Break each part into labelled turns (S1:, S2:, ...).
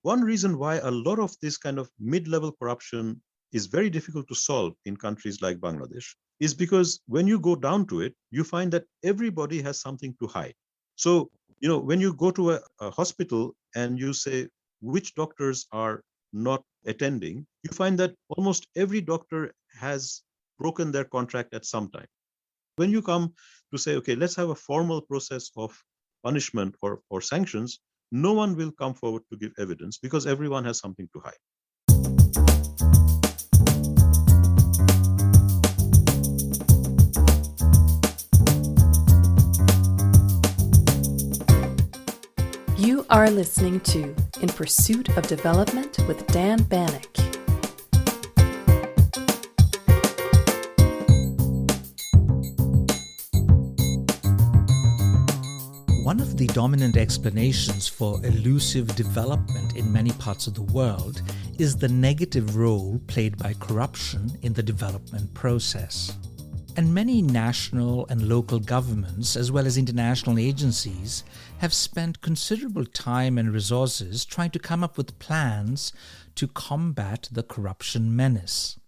S1: one reason why a lot of this kind of mid-level corruption is very difficult to solve in countries like Bangladesh is because when you go down to it, you find that everybody has something to hide. So, when you go to a hospital and you say which doctors are not attending, you find that almost every doctor has broken their contract at some time. When you come to say, okay, let's have a formal process of punishment or sanctions, no one will come forward to give evidence because everyone has something to hide.
S2: You are listening to In Pursuit of Development with Dan Bannock.
S3: One of the dominant explanations for elusive development in many parts of the world is the negative role played by corruption in the development process. And many national and local governments, as well as international agencies, have spent considerable time and resources trying to come up with plans to combat the corruption menace.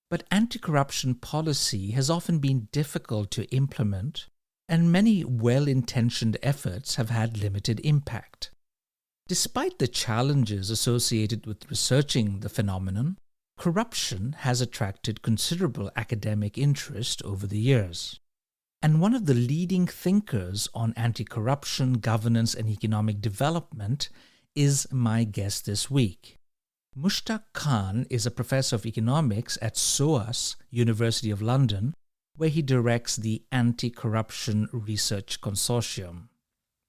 S3: But anti-corruption policy has often been difficult to implement, and many well-intentioned efforts have had limited impact. Despite the challenges associated with researching the phenomenon, corruption has attracted considerable academic interest over the years. And one of the leading thinkers on anti-corruption, governance, and economic development is my guest this week. Mushtaq Khan is a professor of economics at SOAS, University of London, where he directs the Anti-Corruption Research Consortium.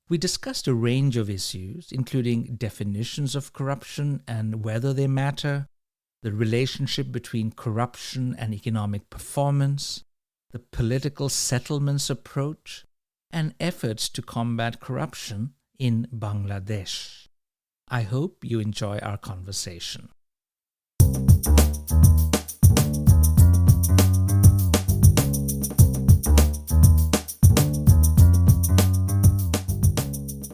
S3: We discussed a range of issues, including definitions of corruption and whether they matter, the relationship between corruption and economic performance, the political settlements approach, and efforts to combat corruption in Bangladesh. I hope you enjoy our conversation.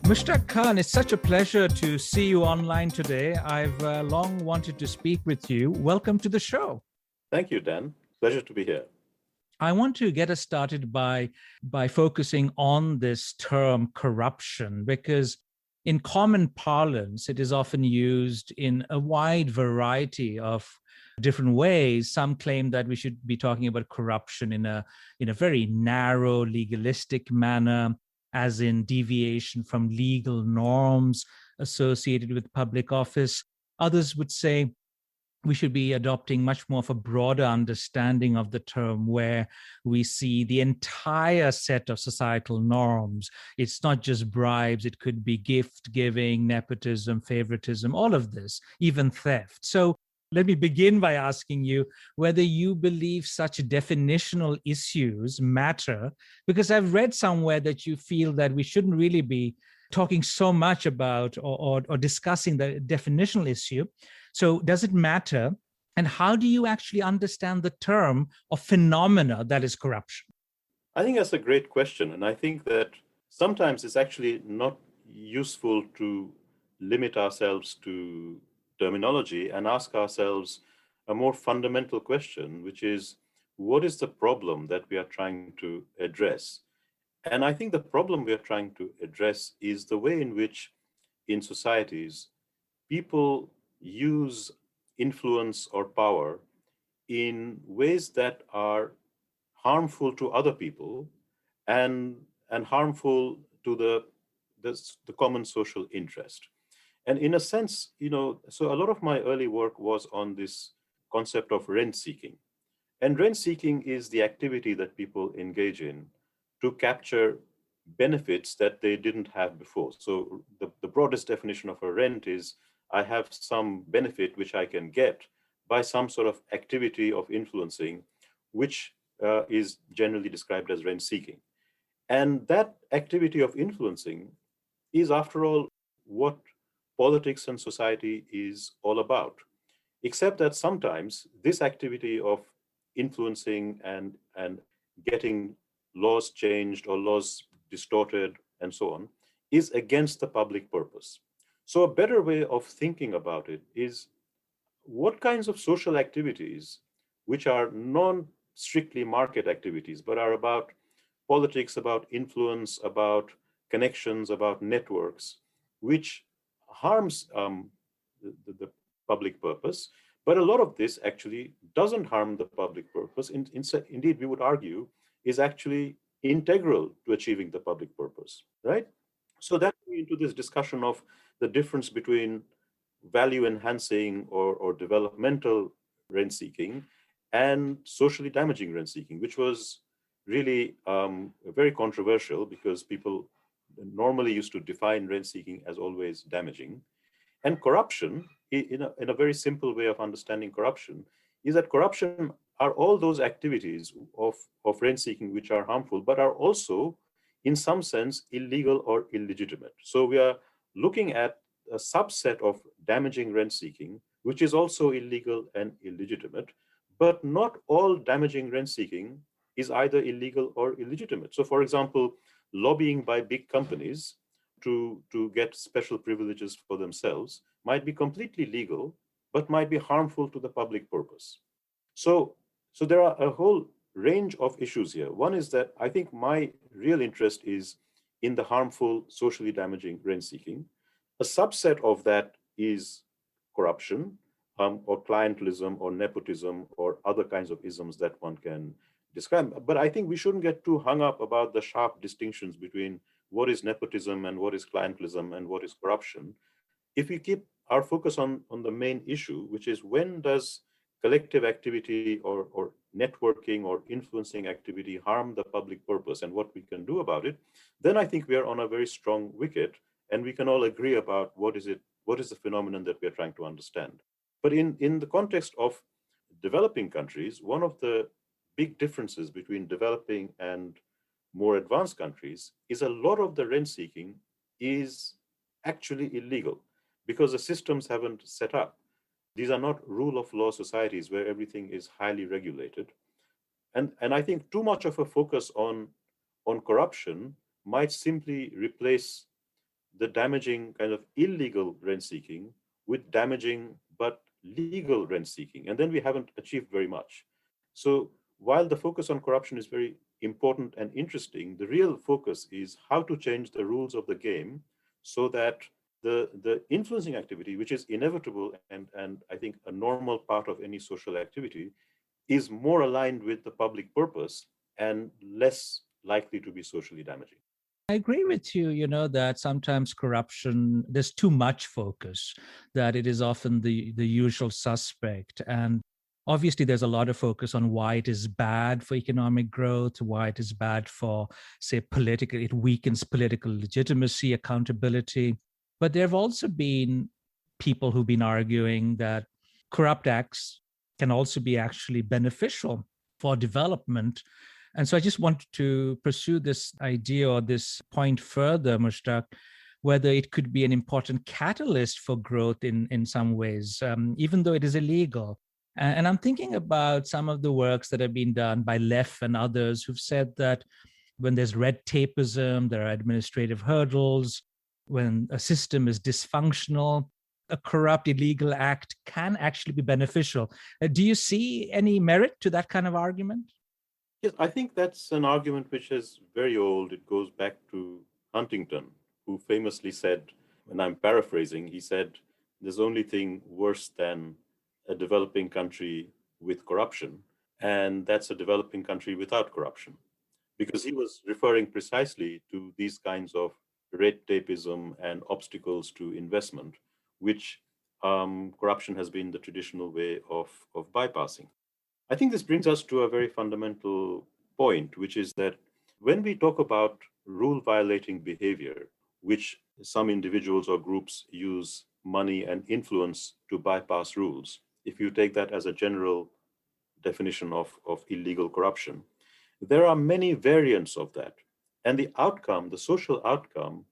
S3: Mushtaq Khan, it's such a pleasure to see you online today. I've long wanted to speak with you. Welcome to the show.
S1: Thank you, Dan. Pleasure to be here.
S3: I want to get us started by focusing on this term corruption, because in common parlance, it is often used in a wide variety of different ways. Some claim that we should be talking about corruption in a very narrow, legalistic manner, as in deviation from legal norms associated with public office. Others would say we should be adopting much more of a broader understanding of the term, where we see the entire set of societal norms. It's not just bribes, it could be gift giving, nepotism, favoritism, all of this, even theft. So let me begin by asking you whether you believe such definitional issues matter, because I've read somewhere that you feel that we shouldn't really be talking so much about or discussing the definitional issue. So does it matter? And how do you actually understand the term or phenomena that is corruption?
S1: I think that's a great question. And I think that sometimes it's actually not useful to limit ourselves to terminology and ask ourselves a more fundamental question, which is, what is the problem that we are trying to address? And I think the problem we are trying to address is the way in which in societies, people use influence or power in ways that are harmful to other people and harmful to the common social interest. And in a sense, so a lot of my early work was on this concept of rent seeking. And rent seeking is the activity that people engage in to capture benefits that they didn't have before. So the broadest definition of a rent is I have some benefit which I can get by some sort of activity of influencing, which is generally described as rent seeking. And that activity of influencing is, after all, what politics and society is all about. Except that sometimes this activity of influencing and getting laws changed or laws distorted and so on is against the public purpose. So a better way of thinking about it is what kinds of social activities, which are non strictly market activities, but are about politics, about influence, about connections, about networks, which harms the public purpose. But a lot of this actually doesn't harm the public purpose. Indeed, we would argue is actually integral to achieving the public purpose, right? So that into this discussion of the difference between value enhancing or developmental rent seeking and socially damaging rent seeking, which was really very controversial because people normally used to define rent seeking as always damaging. And corruption, in a very simple way of understanding corruption, is that corruption are all those activities of rent seeking which are harmful, but are also, in some sense, illegal or illegitimate. So we are looking at a subset of damaging rent seeking, which is also illegal and illegitimate, but not all damaging rent seeking is either illegal or illegitimate. So, for example, lobbying by big companies to get special privileges for themselves might be completely legal, but might be harmful to the public purpose. So, so there are a whole range of issues here. One is that I think my real interest is in the harmful, socially damaging rent seeking. A subset of that is corruption, or clientelism, or nepotism, or other kinds of isms that one can describe. But I think we shouldn't get too hung up about the sharp distinctions between what is nepotism and what is clientelism and what is corruption. If we keep our focus on the main issue, which is when does collective activity or networking or influencing activity harm the public purpose and what we can do about it, then I think we are on a very strong wicket and we can all agree about what is the phenomenon that we are trying to understand. But in the context of developing countries, one of the big differences between developing and more advanced countries is a lot of the rent seeking is actually illegal because the systems haven't set up. These are not rule of law societies where everything is highly regulated. And I think too much of a focus on corruption might simply replace the damaging kind of illegal rent seeking with damaging but legal rent seeking. And then we haven't achieved very much. So while the focus on corruption is very important and interesting, the real focus is how to change the rules of the game so that the influencing activity, which is inevitable and I think a normal part of any social activity, is more aligned with the public purpose and less likely to be socially damaging.
S3: I agree with you, that sometimes corruption, there's too much focus, that it is often the usual suspect. And obviously, there's a lot of focus on why it is bad for economic growth, why it is bad for, say, it weakens political legitimacy, accountability. But there have also been people who've been arguing that corrupt acts can also be actually beneficial for development. And so I just wanted to pursue this idea or this point further, Mushtaq, whether it could be an important catalyst for growth in some ways, even though it is illegal. And I'm thinking about some of the works that have been done by Leff and others who've said that when there's red tapeism, there are administrative hurdles, when a system is dysfunctional, a corrupt, illegal act can actually be beneficial. Do you see any merit to that kind of argument?
S1: Yes, I think that's an argument which is very old. It goes back to Huntington, who famously said, and I'm paraphrasing, he said, there's only thing worse than a developing country with corruption, and that's a developing country without corruption. Because he was referring precisely to these kinds of red tapeism and obstacles to investment, which corruption has been the traditional way of bypassing. I think this brings us to a very fundamental point, which is that when we talk about rule violating behavior, which some individuals or groups use money and influence to bypass rules, if you take that as a general definition of illegal corruption, there are many variants of that. And the outcome, the social outcome,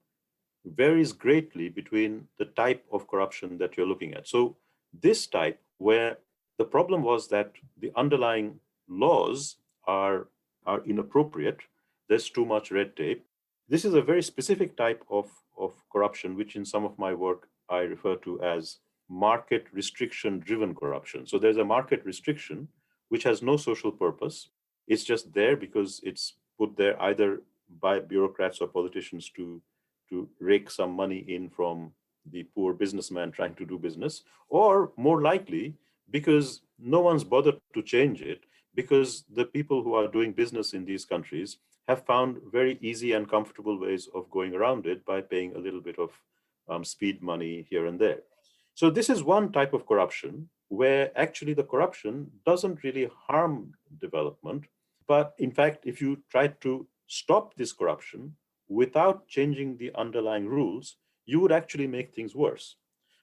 S1: varies greatly between the type of corruption that you're looking at. So this type, where the problem was that the underlying laws are inappropriate, there's too much red tape. This is a very specific type of corruption, which in some of my work I refer to as market restriction driven corruption. So there's a market restriction which has no social purpose. It's just there because it's put there either by bureaucrats or politicians to rake some money in from the poor businessman trying to do business, or more likely, because no one's bothered to change it, because the people who are doing business in these countries have found very easy and comfortable ways of going around it by paying a little bit of speed money here and there. So this is one type of corruption where actually the corruption doesn't really harm development. But in fact, if you try to stop this corruption without changing the underlying rules, you would actually make things worse.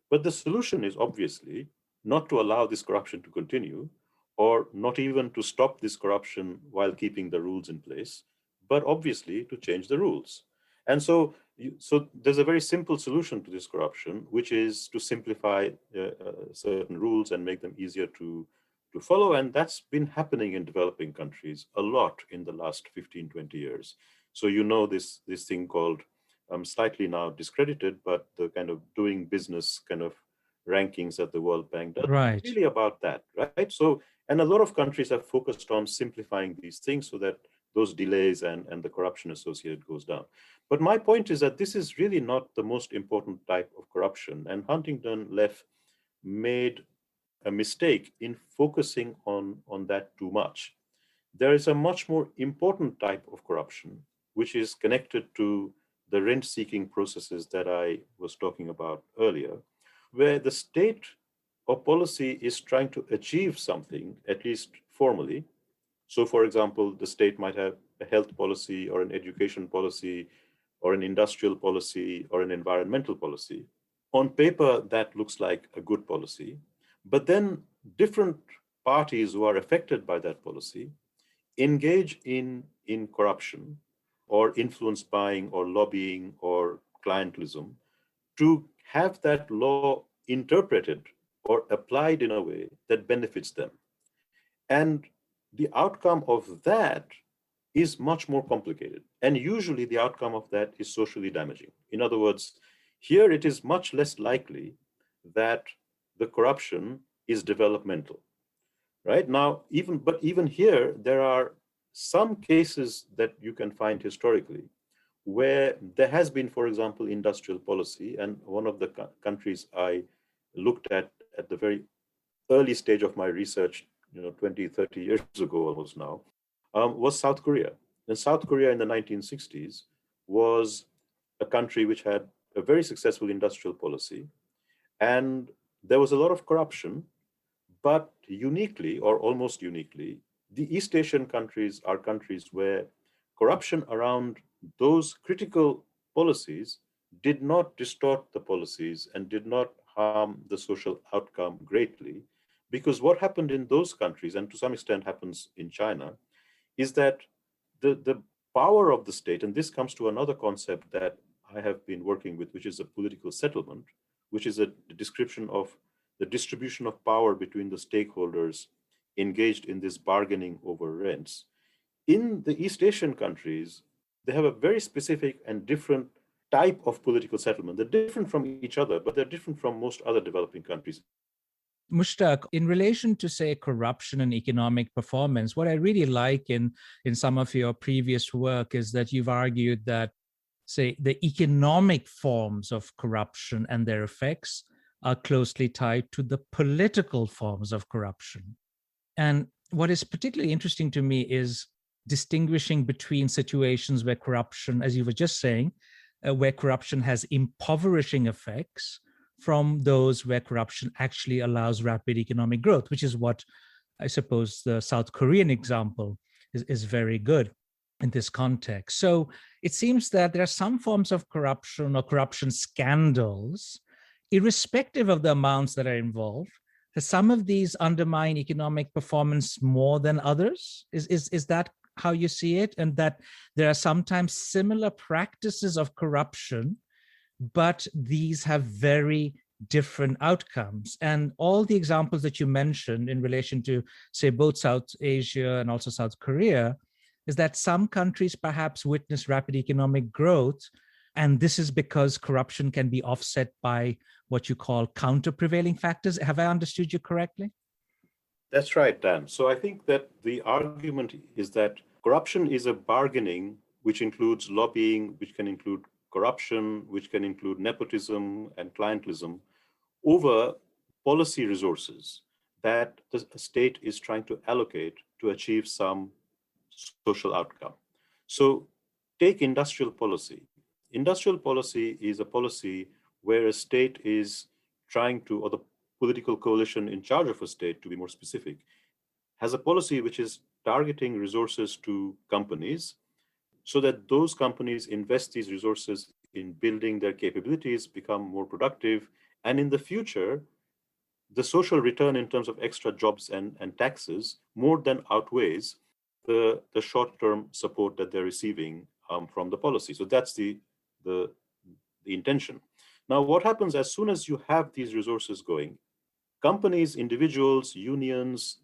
S1: But the solution is obviously not to allow this corruption to continue, or not even to stop this corruption while keeping the rules in place, but obviously to change the rules. And so there's a very simple solution to this corruption, which is to simplify certain rules and make them easier to follow. And that's been happening in developing countries a lot in the last 15, 20 years. So you know this thing called, slightly now discredited, but the kind of doing business kind of rankings that the World Bank does.
S3: Right.
S1: It's really about that, right? So, and a lot of countries have focused on simplifying these things so that those delays and the corruption associated goes down. But my point is that this is really not the most important type of corruption. And Huntington Leff made a mistake in focusing on that too much. There is a much more important type of corruption, which is connected to the rent-seeking processes that I was talking about earlier, where the state or policy is trying to achieve something, at least formally. So, for example, the state might have a health policy or an education policy or an industrial policy or an environmental policy. On paper, that looks like a good policy. But then different parties who are affected by that policy engage in corruption or influence buying or lobbying or clientelism to have that law interpreted or applied in a way that benefits them. And the outcome of that is much more complicated. And usually the outcome of that is socially damaging. In other words, here it is much less likely that the corruption is developmental, right? Now, even here, there are some cases that you can find historically where there has been, for example, industrial policy. And one of the countries I looked at the very early stage of my research, 20, 30 years ago almost now, was South Korea. And South Korea in the 1960s was a country which had a very successful industrial policy. And there was a lot of corruption, but uniquely or almost uniquely, the East Asian countries are countries where corruption around those critical policies did not distort the policies and did not harm the social outcome greatly. Because what happened in those countries, and to some extent happens in China, is that the power of the state, and this comes to another concept that I have been working with, which is a political settlement, which is a description of the distribution of power between the stakeholders engaged in this bargaining over rents. In the East Asian countries, they have a very specific and different type of political settlement. They're different from each other, but they're different from most other developing countries.
S3: Mushtaq, in relation to, say, corruption and economic performance, what I really like in some of your previous work is that you've argued that, say, the economic forms of corruption and their effects are closely tied to the political forms of corruption. And what is particularly interesting to me is distinguishing between situations where corruption, as you were just saying, where corruption has impoverishing effects, from those where corruption actually allows rapid economic growth, which is what I suppose the South Korean example is very good in this context. So it seems that there are some forms of corruption or corruption scandals, irrespective of the amounts that are involved. Some of these undermine economic performance more than others. Is that how you see it? And that there are sometimes similar practices of corruption, but these have very different outcomes. And all the examples that you mentioned in relation to, say, both South Asia and also South Korea, is that some countries perhaps witness rapid economic growth, And this is because corruption can be offset by what you call counter-prevailing factors. Have I understood you correctly?
S1: That's right, Dan. So I think that the argument is that corruption is a bargaining which includes lobbying, which can include corruption, which can include nepotism and clientelism over policy resources that the state is trying to allocate to achieve some social outcome. So take industrial policy. Industrial policy is a policy where a state is trying to, or the political coalition in charge of a state, to be more specific, has a policy which is targeting resources to companies so that those companies invest these resources in building their capabilities, become more productive, and in the future, the social return in terms of extra jobs and taxes more than outweighs the short-term support that they're receiving from the policy. So that's the intention. Now, what happens as soon as you have these resources going, companies, individuals, unions,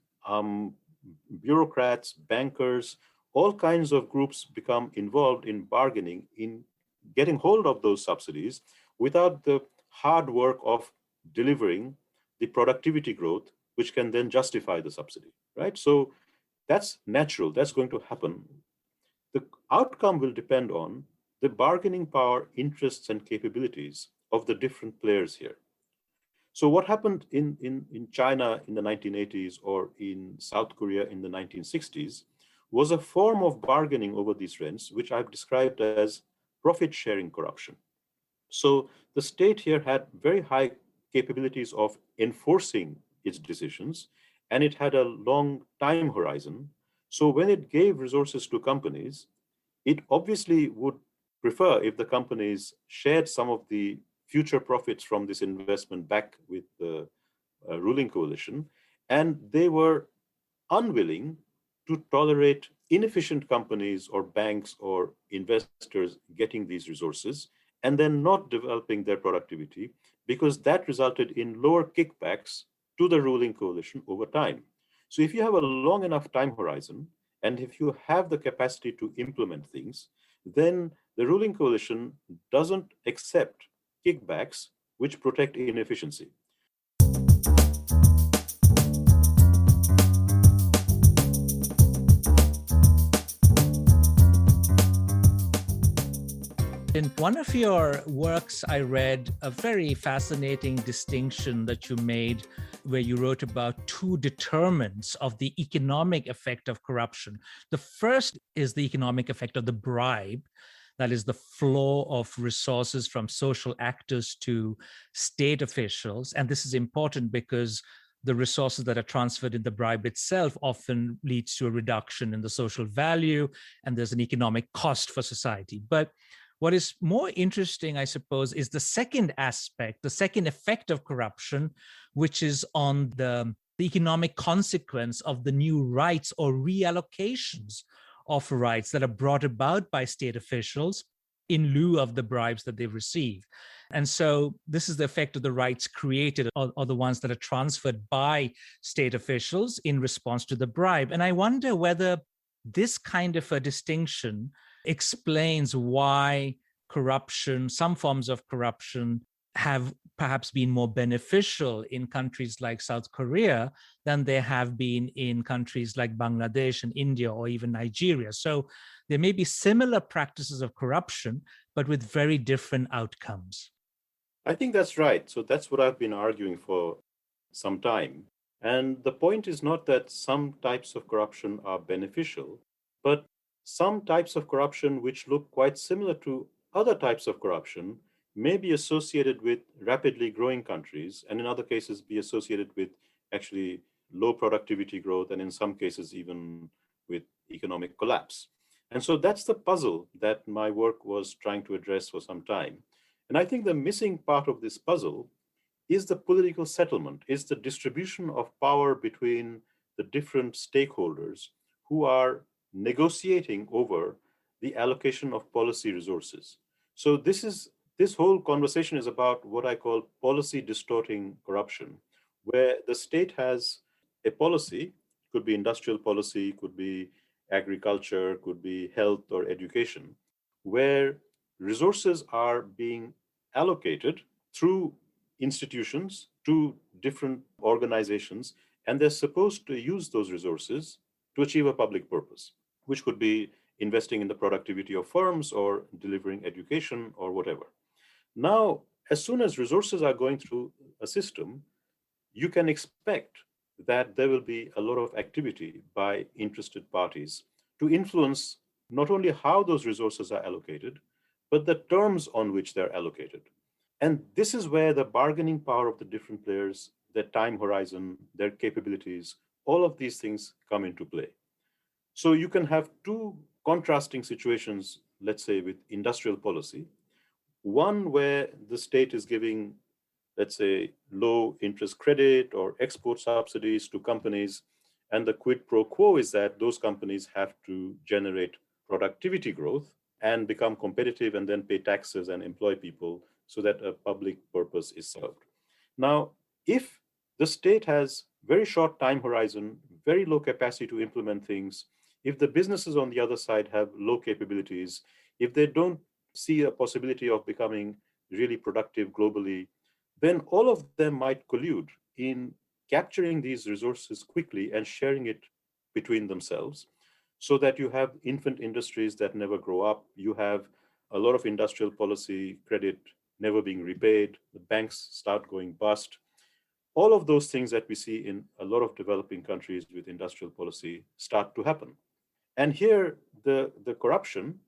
S1: bureaucrats, bankers, all kinds of groups become involved in bargaining, in getting hold of those subsidies without the hard work of delivering the productivity growth, which can then justify the subsidy, right? So that's natural, that's going to happen. The outcome will depend on the bargaining power, interests, and capabilities of the different players here. So what happened in China in the 1980s or in South Korea in the 1960s was a form of bargaining over these rents, which I've described as profit-sharing corruption. So the state here had very high capabilities of enforcing its decisions, and it had a long time horizon. So when it gave resources to companies, it obviously would prefer if the companies shared some of the future profits from this investment back with the ruling coalition, and they were unwilling to tolerate inefficient companies or banks or investors getting these resources and then not developing their productivity, because that resulted in lower kickbacks to the ruling coalition over time. So if you have a long enough time horizon, and if you have the capacity to implement things, then the ruling coalition doesn't accept kickbacks which protect inefficiency.
S3: In one of your works, I read a very fascinating distinction that you made where you wrote about two determinants of the economic effect of corruption. The first is the economic effect of the bribe, that is the flow of resources from social actors to state officials. And this is important because the resources that are transferred in the bribe itself often leads to a reduction in the social value, and there's an economic cost for society. But what is more interesting, I suppose, is the second aspect, the second effect of corruption, which is on the economic consequence of the new rights or reallocations of rights that are brought about by state officials in lieu of the bribes that they receive. And so this is the effect of the rights created or the ones that are transferred by state officials in response to the bribe. And I wonder whether this kind of a distinction explains why corruption, some forms of corruption, have perhaps been more beneficial in countries like South Korea than they have been in countries like Bangladesh and India or even Nigeria. So there may be similar practices of corruption, but with very different outcomes.
S1: I think that's right. So that's what I've been arguing for some time. And the point is not that some types of corruption are beneficial, but some types of corruption which look quite similar to other types of corruption may be associated with rapidly growing countries, and in other cases be associated with actually low productivity growth, and in some cases even with economic collapse. And so that's the puzzle that my work was trying to address for some time. And I think the missing part of this puzzle is the political settlement, is the distribution of power between the different stakeholders who are negotiating over the allocation of policy resources. So this whole conversation is about what I call policy distorting corruption, where the state has a policy, could be industrial policy, could be agriculture, could be health or education, where resources are being allocated through institutions to different organizations, and they're supposed to use those resources to achieve a public purpose, which could be investing in the productivity of firms or delivering education or whatever. Now, as soon as resources are going through a system, you can expect that there will be a lot of activity by interested parties to influence not only how those resources are allocated, but the terms on which they're allocated. And this is where the bargaining power of the different players, their time horizon, their capabilities, all of these things come into play. So you can have two contrasting situations, let's say with industrial policy. One where the state is giving, let's say, low interest credit or export subsidies to companies. And the quid pro quo is that those companies have to generate productivity growth and become competitive and then pay taxes and employ people so that a public purpose is served. Now, if the state has very short time horizon, very low capacity to implement things, if the businesses on the other side have low capabilities, if they don't see a possibility of becoming really productive globally, then all of them might collude in capturing these resources quickly and sharing it between themselves so that you have infant industries that never grow up. You have a lot of industrial policy credit never being repaid. The banks start going bust. All of those things that we see in a lot of developing countries with industrial policy start to happen. And here, the corruption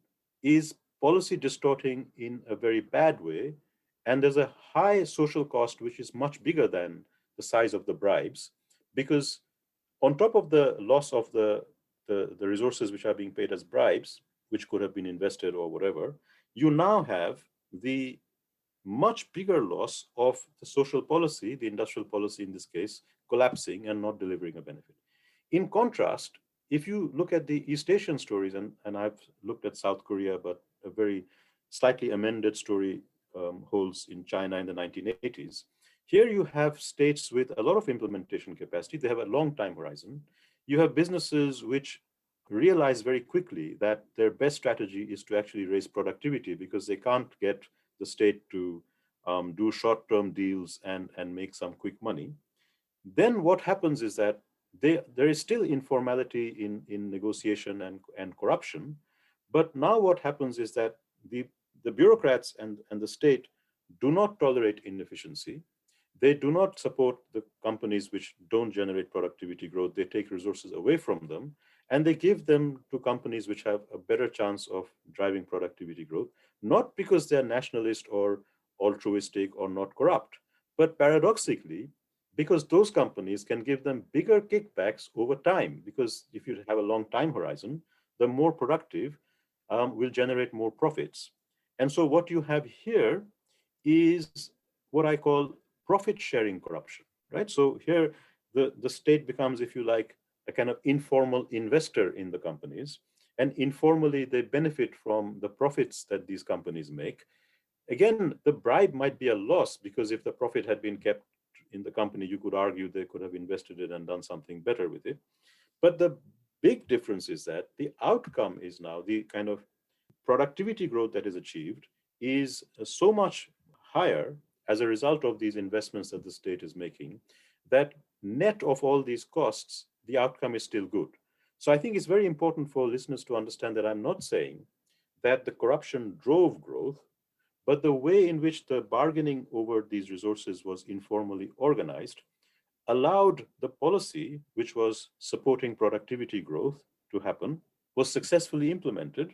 S1: is policy distorting in a very bad way. And there's a high social cost, which is much bigger than the size of the bribes, because on top of the loss of the resources which are being paid as bribes, which could have been invested or whatever, you now have the much bigger loss of the social policy, the industrial policy in this case, collapsing and not delivering a benefit. In contrast, if you look at the East Asian stories, and I've looked at South Korea, but a very slightly amended story holds in China in the 1980s. Here you have states with a lot of implementation capacity. They have a long time horizon. You have businesses which realize very quickly that their best strategy is to actually raise productivity because they can't get the state to do short-term deals and make some quick money. Then what happens is that there is still informality in negotiation and corruption. But now what happens is that the bureaucrats and the state do not tolerate inefficiency. They do not support the companies which don't generate productivity growth. They take resources away from them and they give them to companies which have a better chance of driving productivity growth, not because they're nationalist or altruistic or not corrupt, but paradoxically, because those companies can give them bigger kickbacks over time. Because if you have a long time horizon, the more productive will generate more profits. And so what you have here is what I call profit sharing corruption, right? So here the state becomes, if you like, a kind of informal investor in the companies, and informally they benefit from the profits that these companies make. Again, the bribe might be a loss because if the profit had been kept in the company, you could argue they could have invested it and done something better with it. But the big difference is that the outcome is now the kind of productivity growth that is achieved is so much higher as a result of these investments that the state is making, that net of all these costs, the outcome is still good. So I think it's very important for listeners to understand that I'm not saying that the corruption drove growth, but the way in which the bargaining over these resources was informally organized allowed the policy, which was supporting productivity growth to happen, was successfully implemented.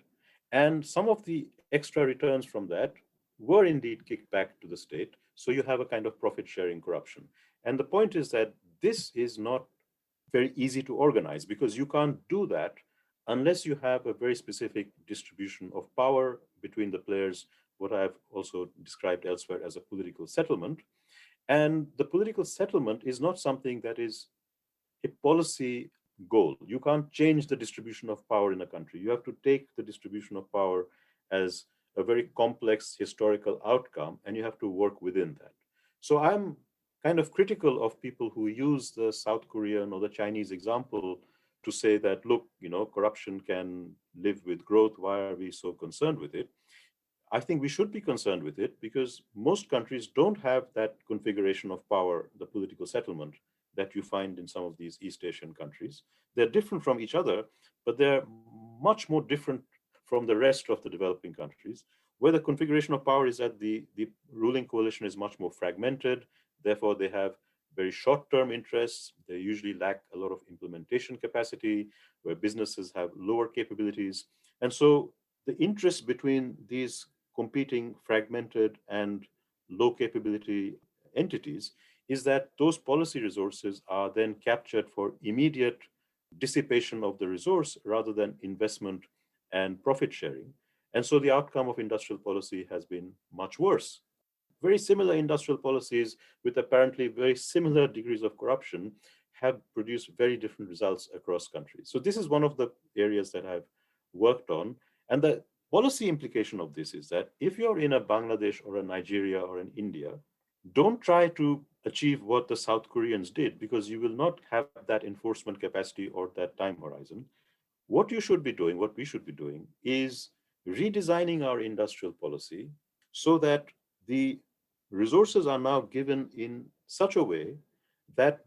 S1: And some of the extra returns from that were indeed kicked back to the state. So you have a kind of profit sharing corruption. And the point is that this is not very easy to organize because you can't do that unless you have a very specific distribution of power between the players, what I've also described elsewhere as a political settlement. And the political settlement is not something that is a policy goal. You can't change the distribution of power in a country. You have to take the distribution of power as a very complex historical outcome, and you have to work within that. So I'm kind of critical of people who use the South Korean or the Chinese example to say that, look, corruption can live with growth. Why are we so concerned with it? I think we should be concerned with it because most countries don't have that configuration of power, the political settlement that you find in some of these East Asian countries. They're different from each other, but they're much more different from the rest of the developing countries, where the configuration of power is that the ruling coalition is much more fragmented. Therefore, they have very short-term interests. They usually lack a lot of implementation capacity, where businesses have lower capabilities. And so the interest between these competing, fragmented, and low capability entities is that those policy resources are then captured for immediate dissipation of the resource rather than investment and profit sharing. And so the outcome of industrial policy has been much worse. Very similar industrial policies with apparently very similar degrees of corruption have produced very different results across countries. So this is one of the areas that I've worked on. And the policy implication of this is that if you're in a Bangladesh or a Nigeria or an India, don't try to achieve what the South Koreans did, because you will not have that enforcement capacity or that time horizon. What you should be doing, what we should be doing, is redesigning our industrial policy so that the resources are now given in such a way that,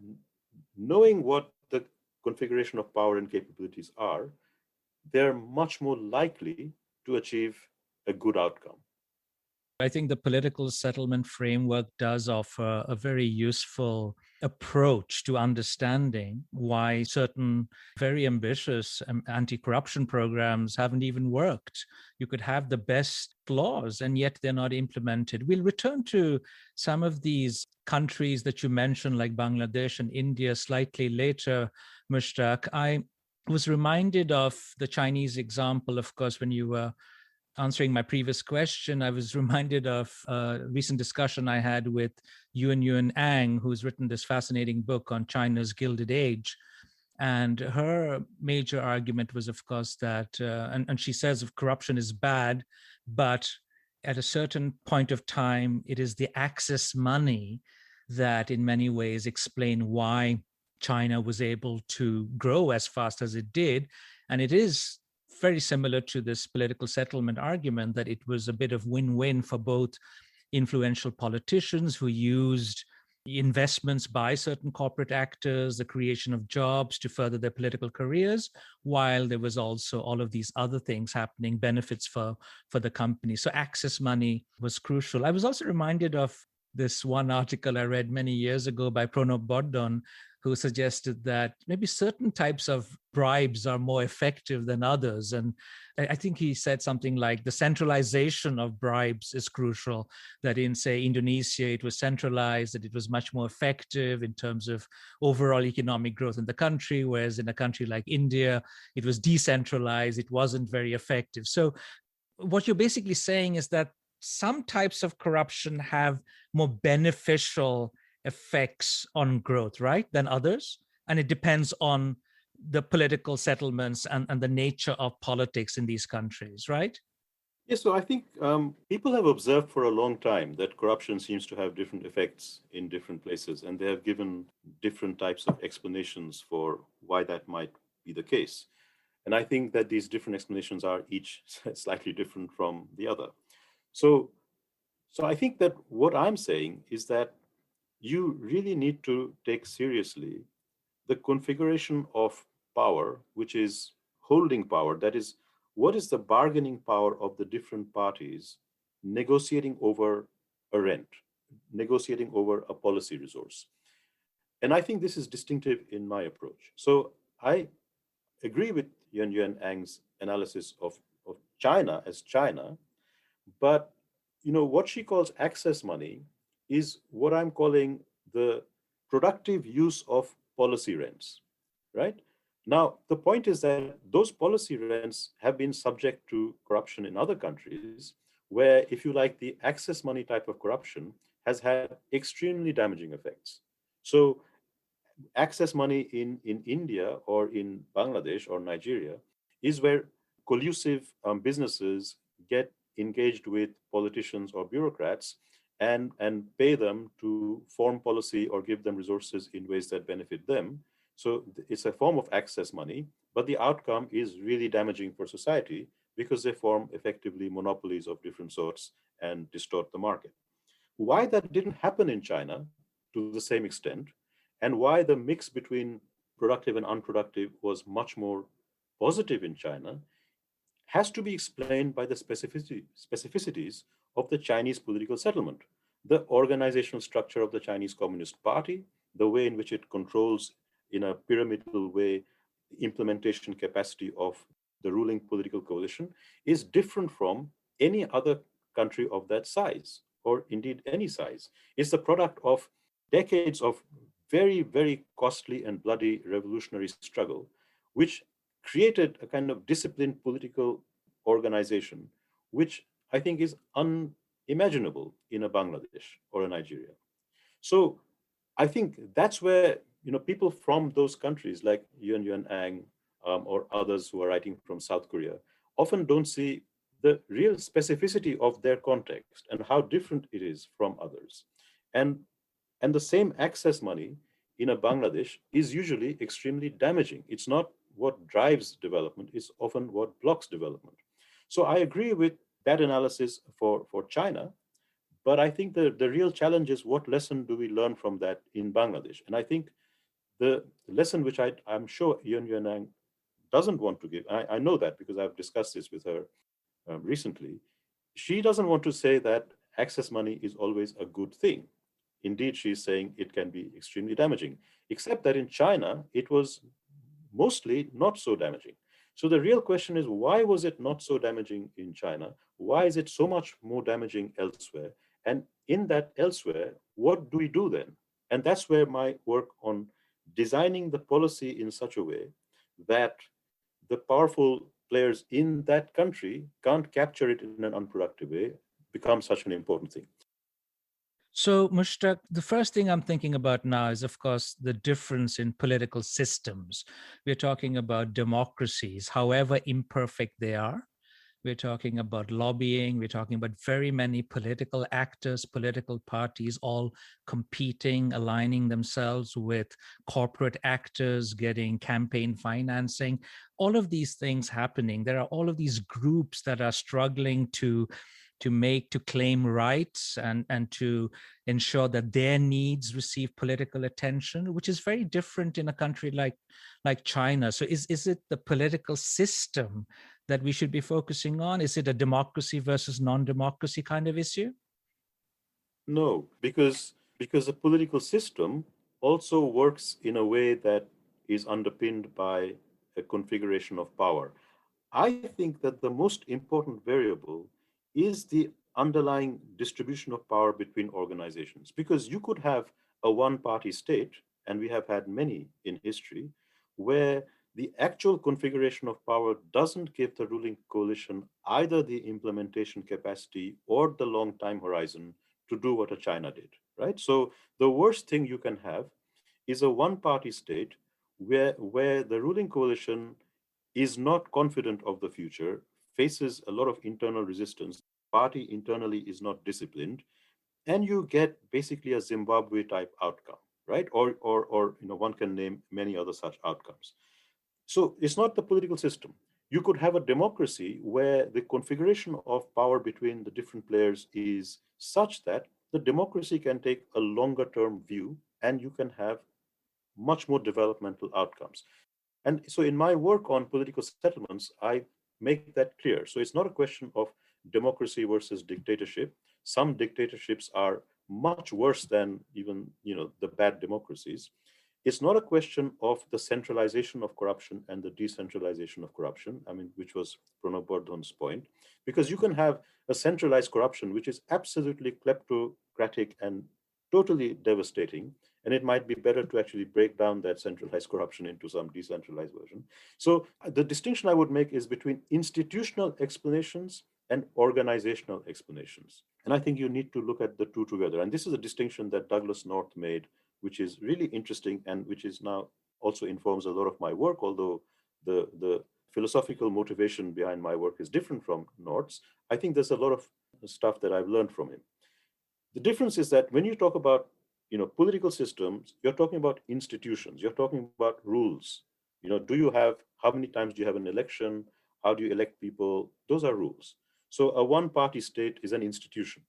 S1: knowing what the configuration of power and capabilities are, they're much more likely to achieve a good outcome.
S3: I think the political settlement framework does offer a very useful approach to understanding why certain very ambitious anti-corruption programs haven't even worked. You could have the best laws and yet they're not implemented. We'll return to some of these countries that you mentioned, like Bangladesh and India, slightly later, Mushtaq. I was reminded of the Chinese example, of course, when you were answering my previous question. I was reminded of a recent discussion I had with Yuan Ang, who's written this fascinating book on China's Gilded Age. And her major argument was, of course, that, and she says corruption is bad, but at a certain point of time, it is the access money that in many ways explain why China was able to grow as fast as it did. And it is very similar to this political settlement argument that it was a bit of win-win for both influential politicians who used investments by certain corporate actors, the creation of jobs to further their political careers, while there was also all of these other things happening, benefits for the company. So access money was crucial. I was also reminded of this one article I read many years ago by Pranab Bardhan, who suggested that maybe certain types of bribes are more effective than others. And I think he said something like the centralization of bribes is crucial, that in, say, Indonesia, it was centralized, that it was much more effective in terms of overall economic growth in the country, whereas in a country like India, it was decentralized, it wasn't very effective. So what you're basically saying is that some types of corruption have more beneficial effects on growth, right, than others. And it depends on the political settlements and the nature of politics in these countries, right?
S1: Yes, so I think people have observed for a long time that corruption seems to have different effects in different places, and they have given different types of explanations for why that might be the case. And I think that these different explanations are each slightly different from the other. So I think that what I'm saying is that you really need to take seriously the configuration of power, which is holding power. That is, what is the bargaining power of the different parties negotiating over a rent, negotiating over a policy resource. And I think this is distinctive in my approach. So I agree with Yuan Ang's analysis of China as China, but what she calls access money is what I'm calling the productive use of policy rents, right? Now, the point is that those policy rents have been subject to corruption in other countries, where, if you like, the access money type of corruption has had extremely damaging effects. So access money in India or in Bangladesh or Nigeria is where collusive businesses get engaged with politicians or bureaucrats and pay them to form policy or give them resources in ways that benefit them. So it's a form of access money, but the outcome is really damaging for society because they form effectively monopolies of different sorts and distort the market. Why that didn't happen in China to the same extent, and why the mix between productive and unproductive was much more positive in China, has to be explained by the specificities of the Chinese political settlement, the organizational structure of the Chinese Communist Party, the way in which it controls in a pyramidal way the implementation capacity of the ruling political coalition is different from any other country of that size, or indeed any size. It's the product of decades of very, very costly and bloody revolutionary struggle, which created a kind of disciplined political organization, which I think is unimaginable in a Bangladesh or a Nigeria. So I think that's where people from those countries like Yuan Ang or others who are writing from South Korea often don't see the real specificity of their context and how different it is from others. And the same access money in a Bangladesh is usually extremely damaging. It's not what drives development, it's often what blocks development. So I agree with that analysis for China, but I think the real challenge is what lesson do we learn from that in Bangladesh? And I think the lesson which I'm sure Yuan Ang doesn't want to give, I know that because I've discussed this with her recently, she doesn't want to say that access money is always a good thing. Indeed, she's saying it can be extremely damaging, except that in China, it was mostly not so damaging. So the real question is, why was it not so damaging in China? Why is it so much more damaging elsewhere? And in that elsewhere, what do we do then? And that's where my work on designing the policy in such a way that the powerful players in that country can't capture it in an unproductive way becomes such an important thing.
S3: So, Mushtaq, the first thing I'm thinking about now is, of course, the difference in political systems. We're talking about democracies, however imperfect they are. We're talking about lobbying. We're talking about very many political actors, political parties, all competing, aligning themselves with corporate actors, getting campaign financing, all of these things happening. There are all of these groups that are struggling to claim rights and to ensure that their needs receive political attention, which is very different in a country like China. So is it the political system that we should be focusing on? Is it a democracy versus non-democracy kind of issue?
S1: No, because the political system also works in a way that is underpinned by a configuration of power. I think that the most important variable is the underlying distribution of power between organizations. Because you could have a one-party state, and we have had many in history, where the actual configuration of power doesn't give the ruling coalition either the implementation capacity or the long time horizon to do what a China did, right? So the worst thing you can have is a one-party state where the ruling coalition is not confident of the future, faces a lot of internal resistance, party internally is not disciplined, and you get basically a Zimbabwe type outcome, right? Or one can name many other such outcomes. So it's not the political system. You could have a democracy where the configuration of power between the different players is such that the democracy can take a longer term view and you can have much more developmental outcomes. And so in my work on political settlements, I make that clear. So it's not a question of democracy versus dictatorship. Some dictatorships are much worse than even the bad democracies. It's not a question of the centralization of corruption and the decentralization of corruption, which was Pranab Bardhan's point, because you can have a centralized corruption which is absolutely kleptocratic and totally devastating, and it might be better to actually break down that centralized corruption into some decentralized version. So the distinction I would make is between institutional explanations and organizational explanations. And I think you need to look at the two together. And this is a distinction that Douglas North made, which is really interesting and which is now also informs a lot of my work, although the philosophical motivation behind my work is different from North's. I think there's a lot of stuff that I've learned from him. The difference is that when you talk about political systems, you're talking about institutions, you're talking about rules. How many times do you have an election? How do you elect people? Those are rules. So a one-party state is an institution.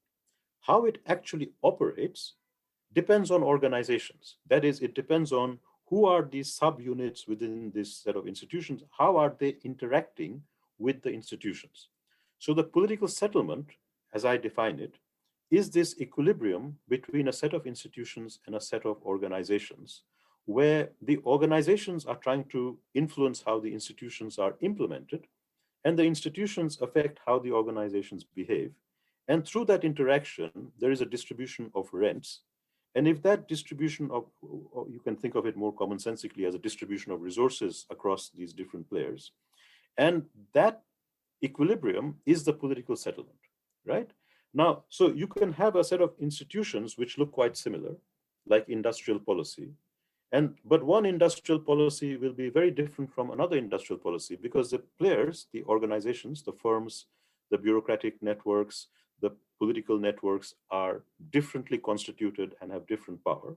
S1: How it actually operates depends on organizations. That is, it depends on who are these subunits within this set of institutions, how are they interacting with the institutions. So the political settlement, as I define it, is this equilibrium between a set of institutions and a set of organizations, where the organizations are trying to influence how the institutions are implemented, and the institutions affect how the organizations behave. And through that interaction, there is a distribution of rents. And if that distribution of, or you can think of it more commonsensically as a distribution of resources across these different players, and that equilibrium is the political settlement, right? Now, so you can have a set of institutions which look quite similar, like industrial policy, but one industrial policy will be very different from another industrial policy because the players, the organizations, the firms, the bureaucratic networks, the political networks are differently constituted and have different power.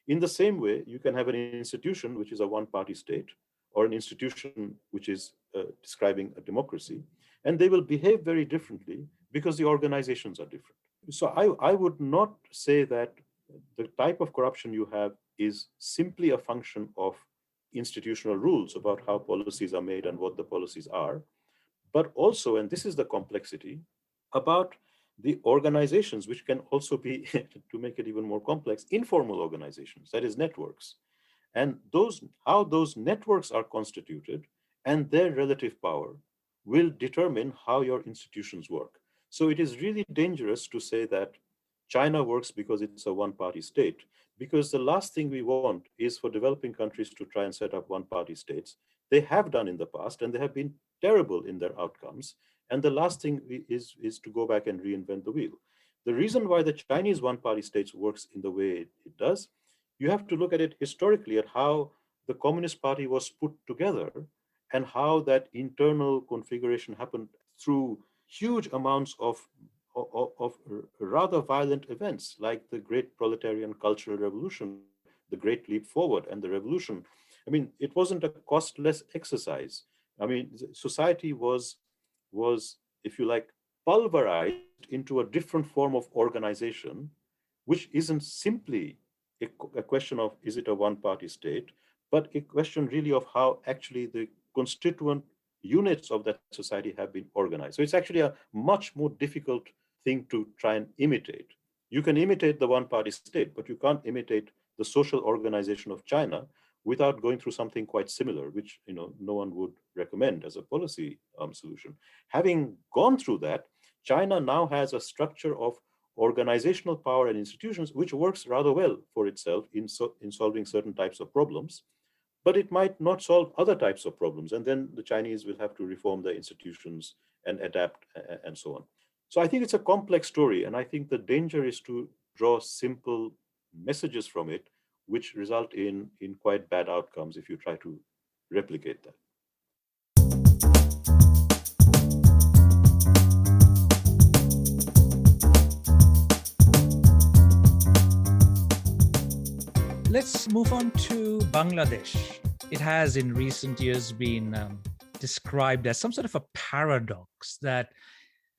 S1: In the same way, you can have an institution which is a one-party state or an institution which is describing a democracy, and they will behave very differently because the organizations are different. So I would not say that the type of corruption you have is simply a function of institutional rules about how policies are made and what the policies are, but also, and this is the complexity, about the organizations, which can also be, to make it even more complex, informal organizations, that is networks. And how those networks are constituted and their relative power will determine how your institutions work. So it is really dangerous to say that China works because it's a one-party state, because the last thing we want is for developing countries to try and set up one-party states. They have done in the past, and they have been terrible in their outcomes. And the last thing is to go back and reinvent the wheel. The reason why the Chinese one-party states works in the way it does, you have to look at it historically at how the Communist Party was put together and how that internal configuration happened through huge amounts of rather violent events like the Great Proletarian Cultural Revolution, the Great Leap Forward, and the Revolution. I mean, it wasn't a costless exercise. I mean, society was, if you like, pulverized into a different form of organization, which isn't simply a question of is it a one-party state, but a question really of how actually the constituent units of that society have been organized. So it's actually a much more difficult thing to try and imitate. You can imitate the one-party state, but you can't imitate the social organization of China without going through something quite similar, which no one would recommend as a policy solution. Having gone through that, China now has a structure of organizational power and institutions which works rather well for itself in solving certain types of problems, but it might not solve other types of problems. And then the Chinese will have to reform their institutions and adapt and so on. So I think it's a complex story. And I think the danger is to draw simple messages from it, which result in quite bad outcomes if you try to replicate that.
S3: Let's move on to Bangladesh. It has in recent years been described as some sort of a paradox that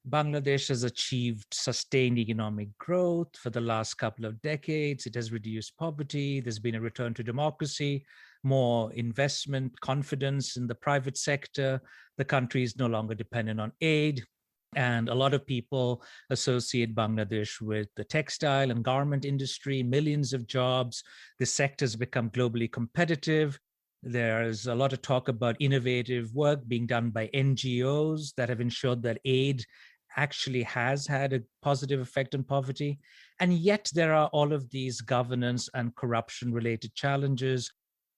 S3: Bangladesh has achieved sustained economic growth for the last couple of decades. It has reduced poverty. There's been a return to democracy, more investment, confidence in the private sector. The country is no longer dependent on aid. And a lot of people associate Bangladesh with the textile and garment industry, millions of jobs. The sector has become globally competitive. There's a lot of talk about innovative work being done by NGOs that have ensured that aid actually has had a positive effect on poverty. And yet there are all of these governance and corruption related challenges.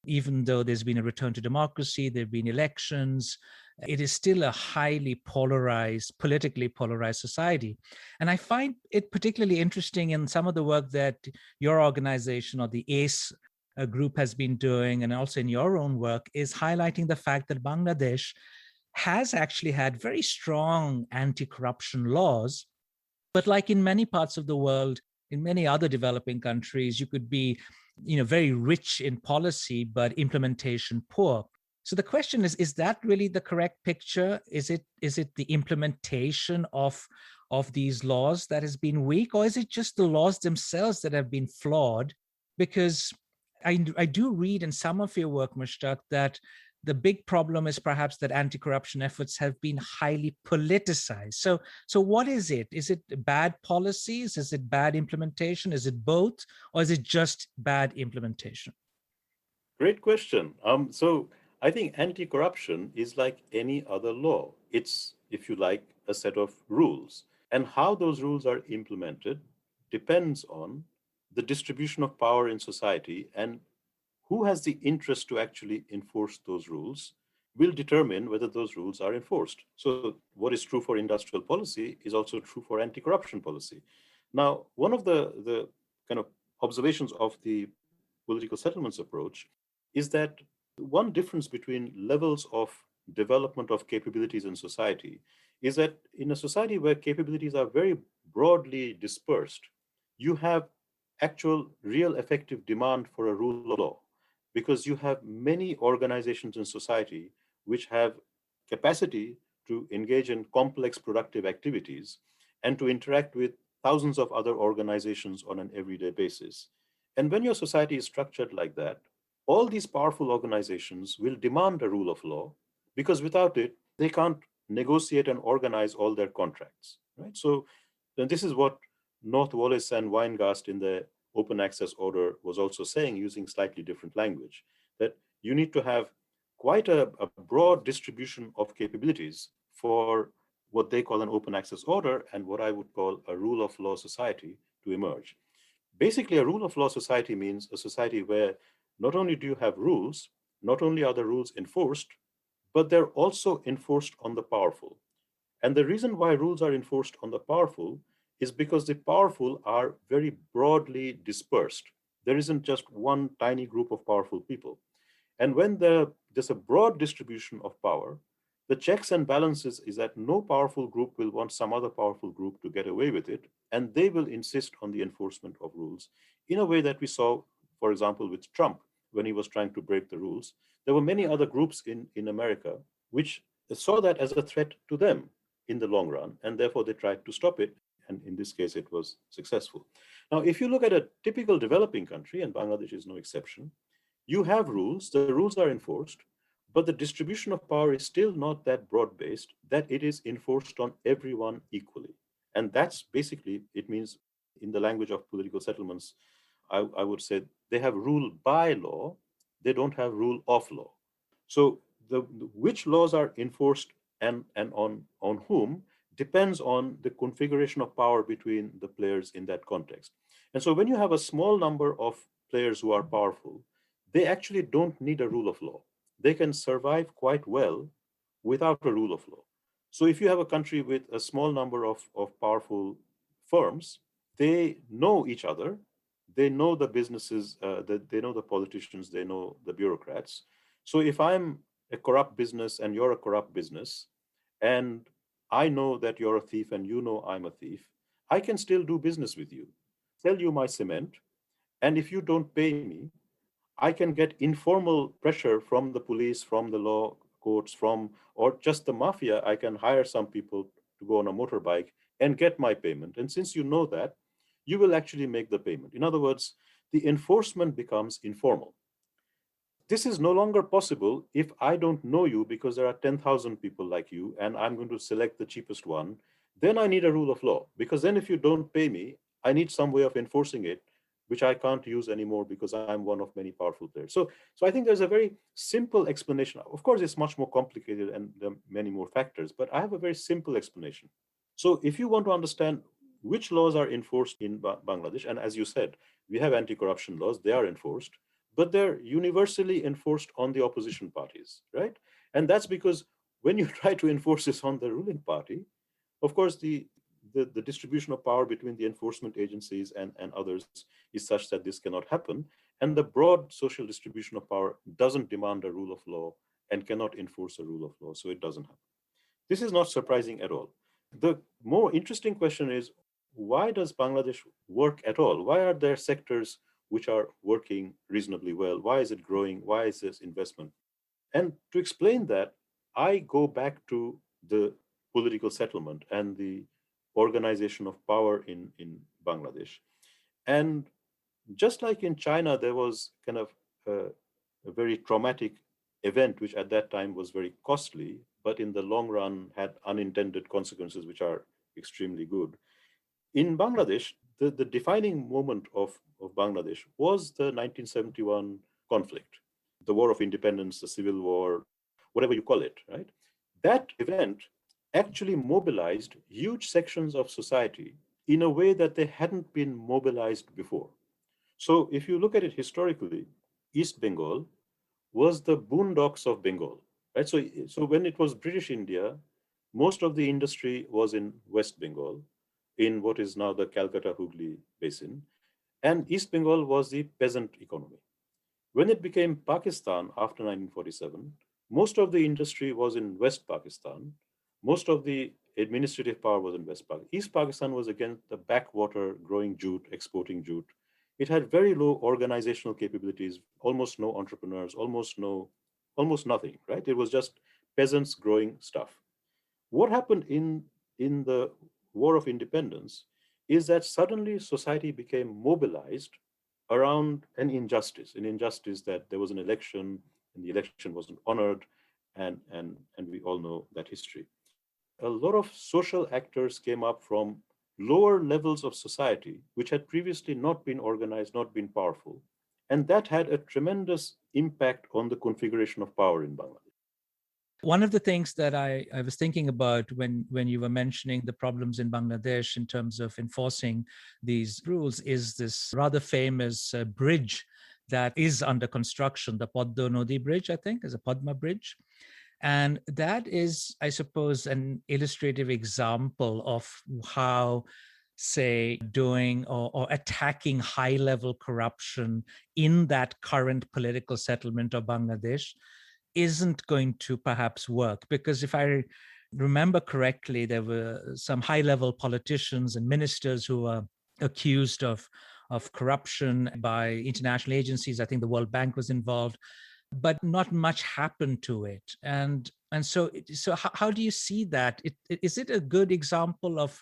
S3: Even though there's been a return to democracy, there have been elections, it is still a highly polarized, politically polarized society. And I find it particularly interesting in some of the work that your organization or the ACE group has been doing, and also in your own work, is highlighting the fact that Bangladesh has actually had very strong anti-corruption laws. But like in many parts of the world, in many other developing countries, you could be very rich in policy, but implementation poor. So the question is that really the correct picture? Is it the implementation of these laws that has been weak, or is it just the laws themselves that have been flawed? Because I do read in some of your work, Mushtaq, that the big problem is perhaps that anti-corruption efforts have been highly politicized. So what is it? Is it bad policies? Is it bad implementation? Is it both? Or is it just bad implementation?
S1: Great question. So I think anti-corruption is like any other law. It's, if you like, a set of rules. And how those rules are implemented depends on the distribution of power in society, and who has the interest to actually enforce those rules will determine whether those rules are enforced. So what is true for industrial policy is also true for anti-corruption policy. Now, one of the kind of observations of the political settlements approach is that one difference between levels of development of capabilities in society is that in a society where capabilities are very broadly dispersed, you have actual real effective demand for a rule of law, because you have many organizations in society which have capacity to engage in complex productive activities and to interact with thousands of other organizations on an everyday basis. And when your society is structured like that, all these powerful organizations will demand a rule of law, because without it, they can't negotiate and organize all their contracts, right? So then this is what North Wallace and Weingast in the open access order was also saying, using slightly different language, that you need to have quite a broad distribution of capabilities for what they call an open access order and what I would call a rule of law society to emerge. Basically, a rule of law society means a society where not only do you have rules, not only are the rules enforced, but they're also enforced on the powerful. And the reason why rules are enforced on the powerful is because the powerful are very broadly dispersed. There isn't just one tiny group of powerful people. And when there's a broad distribution of power, the checks and balances is that no powerful group will want some other powerful group to get away with it, and they will insist on the enforcement of rules in a way that we saw, for example, with Trump when he was trying to break the rules. There were many other groups in America which saw that as a threat to them in the long run, and therefore they tried to stop it. And in this case, it was successful. Now, if you look at a typical developing country, and Bangladesh is no exception, you have rules, the rules are enforced, but the distribution of power is still not that broad-based that it is enforced on everyone equally. And that's basically, it means in the language of political settlements, I would say they have rule by law, they don't have rule of law. So which laws are enforced and on whom depends on the configuration of power between the players in that context. And so when you have a small number of players who are powerful, they actually don't need a rule of law. They can survive quite well without a rule of law. So if you have a country with a small number of powerful firms, they know each other, they know the businesses, they know the politicians, they know the bureaucrats. So if I'm a corrupt business and you're a corrupt business, and I know that you're a thief and you know I'm a thief, I can still do business with you, sell you my cement, and if you don't pay me, I can get informal pressure from the police, from the law courts, or just the mafia. I can hire some people to go on a motorbike and get my payment. And since you know that, you will actually make the payment. In other words, the enforcement becomes informal. This is no longer possible if I don't know you, because there are 10,000 people like you and I'm going to select the cheapest one. Then I need a rule of law, because then if you don't pay me, I need some way of enforcing it, which I can't use anymore because I'm one of many powerful players. So I think there's a very simple explanation. Of course, it's much more complicated and there are many more factors, but I have a very simple explanation. So if you want to understand which laws are enforced in Bangladesh, and as you said, we have anti-corruption laws, they are enforced, but they're universally enforced on the opposition parties, right? And that's because when you try to enforce this on the ruling party, of course, the distribution of power between the enforcement agencies and others is such that this cannot happen. And the broad social distribution of power doesn't demand a rule of law and cannot enforce a rule of law, so it doesn't happen. This is not surprising at all. The more interesting question is, why does Bangladesh work at all? Why are there sectors which are working reasonably well? Why is it growing? Why is this investment? And to explain that, I go back to the political settlement and the organization of power in Bangladesh. And just like in China, there was kind of a very traumatic event, which at that time was very costly, but in the long run had unintended consequences, which are extremely good. In Bangladesh, the defining moment of Bangladesh was the 1971 conflict, the War of Independence, the Civil War, whatever you call it, right? That event actually mobilized huge sections of society in a way that they hadn't been mobilized before. So if you look at it historically, East Bengal was the boondocks of Bengal, right? So when it was British India, most of the industry was in West Bengal, in what is now the Calcutta Hooghly Basin, and East Bengal was the peasant economy. When it became Pakistan after 1947, most of the industry was in West Pakistan. Most of the administrative power was in West Pakistan. East Pakistan was again the backwater growing jute, exporting jute. It had very low organizational capabilities, almost no entrepreneurs, almost nothing, right? It was just peasants growing stuff. What happened in the War of Independence is that suddenly society became mobilized around an injustice that there was an election and the election wasn't honored, and we all know that history. A lot of social actors came up from lower levels of society, which had previously not been organized, not been powerful, and that had a tremendous impact on the configuration of power in Bangladesh.
S3: One of the things that I was thinking about when you were mentioning the problems in Bangladesh in terms of enforcing these rules is this rather famous bridge that is under construction, the Padma Nodi Bridge, I think, is a Padma Bridge. And that is, I suppose, an illustrative example of how, say, doing or attacking high-level corruption in that current political settlement of Bangladesh isn't going to perhaps work. Because if I remember correctly, there were some high-level politicians and ministers who were accused of corruption by international agencies. I think the World Bank was involved, but not much happened to it. And so how do you see that? Is it a good example of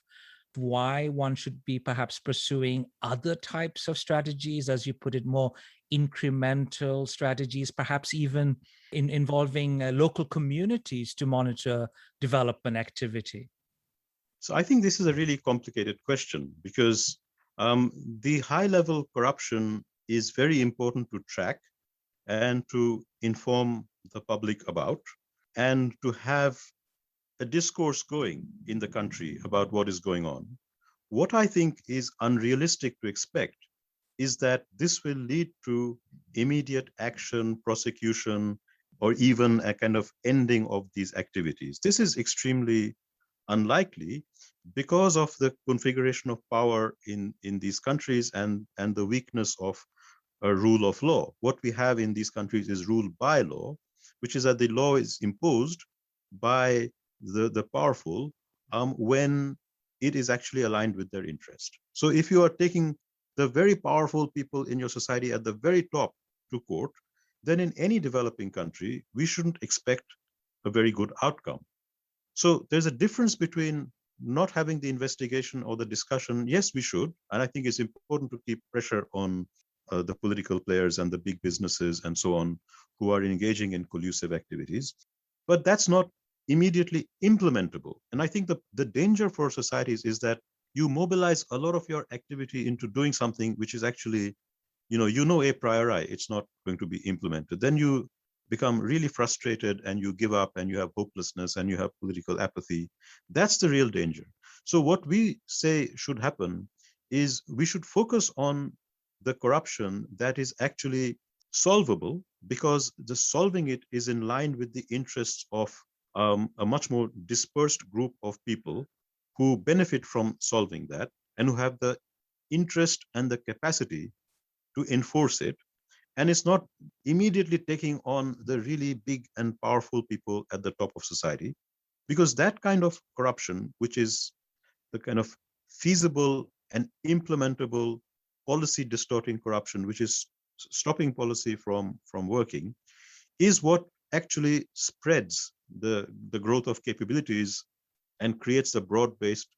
S3: why one should be perhaps pursuing other types of strategies, as you put it, more incremental strategies, perhaps even involving local communities to monitor development activity?
S1: So I think this is a really complicated question because the high-level corruption is very important to track and to inform the public about, and to have a discourse going in the country about what is going on. What I think is unrealistic to expect is that this will lead to immediate action, prosecution, or even a kind of ending of these activities. This is extremely unlikely because of the configuration of power in these countries and the weakness of a rule of law. What we have in these countries is rule by law, which is that the law is imposed by the powerful when it is actually aligned with their interest. So if you are taking the very powerful people in your society at the very top to court, then in any developing country, we shouldn't expect a very good outcome. So there's a difference between not having the investigation or the discussion. Yes, we should. And I think it's important to keep pressure on the political players and the big businesses and so on who are engaging in collusive activities. But that's not immediately implementable. And I think the danger for societies is that you mobilize a lot of your activity into doing something which is actually, a priori, it's not going to be implemented. Then you become really frustrated and you give up and you have hopelessness and you have political apathy. That's the real danger. So what we say should happen is we should focus on the corruption that is actually solvable, because the solving it is in line with the interests of a much more dispersed group of people who benefit from solving that and who have the interest and the capacity to enforce it. And it's not immediately taking on the really big and powerful people at the top of society, because that kind of corruption, which is the kind of feasible and implementable policy distorting corruption, which is stopping policy from working, is what actually spreads the growth of capabilities and creates a broad-based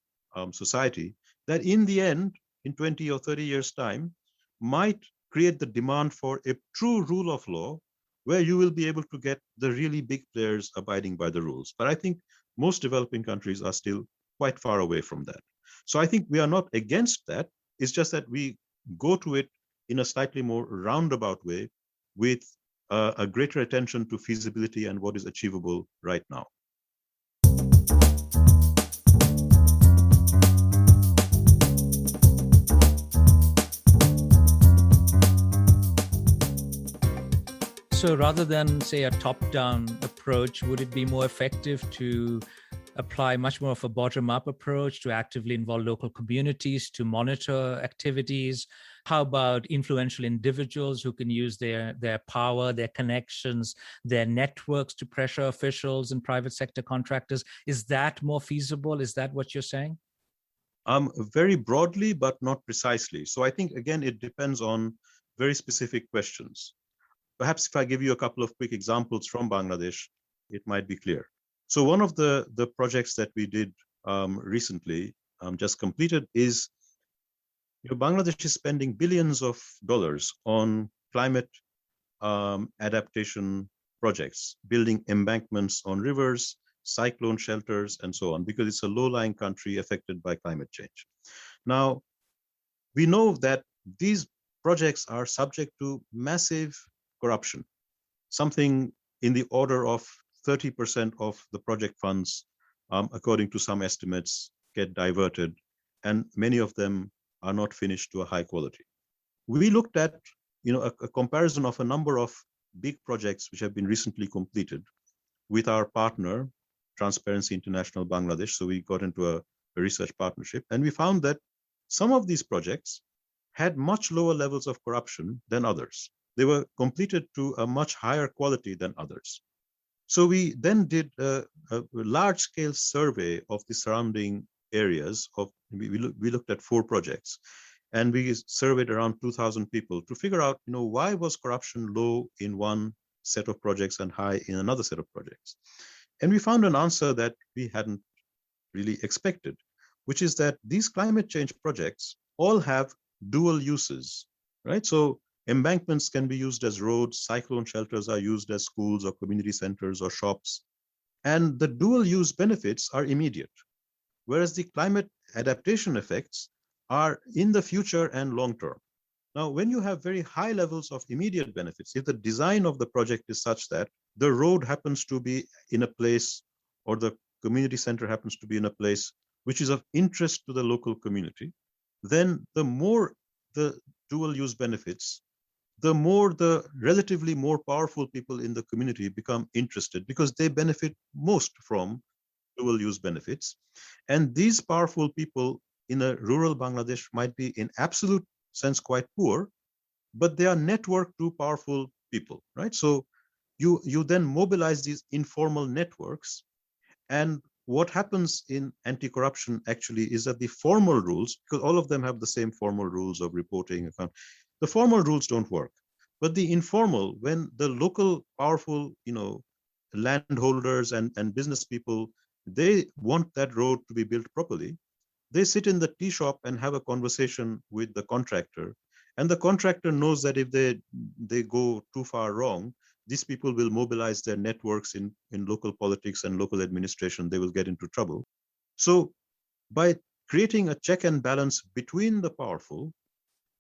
S1: society that in the end, in 20 or 30 years' time, might create the demand for a true rule of law where you will be able to get the really big players abiding by the rules. But I think most developing countries are still quite far away from that. So I think we are not against that. It's just that we go to it in a slightly more roundabout way with a greater attention to feasibility and what is achievable right now.
S3: So rather than, say, a top-down approach, would it be more effective to apply much more of a bottom-up approach to actively involve local communities to monitor activities? How about influential individuals who can use their power, their connections, their networks to pressure officials and private sector contractors? Is that more feasible? Is that what you're saying?
S1: Very broadly, but not precisely. So I think, again, it depends on very specific questions. Perhaps if I give you a couple of quick examples from Bangladesh, it might be clear. So one of the projects that we did recently, just completed, is Bangladesh is spending billions of dollars on climate adaptation projects, building embankments on rivers, cyclone shelters, and so on, because it's a low-lying country affected by climate change. Now, we know that these projects are subject to massive corruption. Something in the order of 30% of the project funds, according to some estimates, get diverted, and many of them are not finished to a high quality. We looked at a comparison of a number of big projects which have been recently completed with our partner, Transparency International Bangladesh. So we got into a research partnership, and we found that some of these projects had much lower levels of corruption than others. They were completed to a much higher quality than others. So we then did a large-scale survey of the surrounding areas. We looked at 4 projects, and we surveyed around 2,000 people to figure out, why was corruption low in one set of projects and high in another set of projects. And we found an answer that we hadn't really expected, which is that these climate change projects all have dual uses, right? So embankments can be used as roads, cyclone shelters are used as schools or community centers or shops, and the dual use benefits are immediate, whereas the climate adaptation effects are in the future and long term. Now, when you have very high levels of immediate benefits, if the design of the project is such that the road happens to be in a place, or the community center happens to be in a place which is of interest to the local community, then the more the dual use benefits, the more the relatively more powerful people in the community become interested, because they benefit most from dual use benefits. And these powerful people in a rural Bangladesh might be in absolute sense quite poor, but they are networked to powerful people, right? So you then mobilize these informal networks, and what happens in anti-corruption actually is that the formal rules, because all of them have the same formal rules of reporting, account, the formal rules don't work. But the informal, when the local powerful, landholders and business people, they want that road to be built properly, they sit in the tea shop and have a conversation with the contractor. And the contractor knows that if they go too far wrong, these people will mobilize their networks in local politics and local administration. They will get into trouble. So by creating a check and balance between the powerful,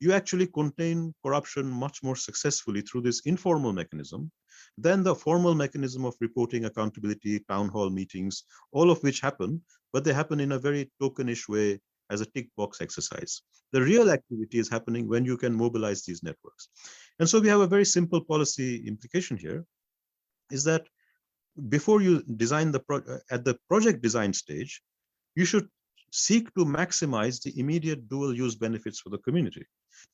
S1: you actually contain corruption much more successfully through this informal mechanism than the formal mechanism of reporting, accountability, town hall meetings, all of which happen, but they happen in a very tokenish way as a tick box exercise. The real activity is happening when you can mobilize these networks. And so we have a very simple policy implication here, is that before you design at the project design stage, you should seek to maximize the immediate dual use benefits for the community,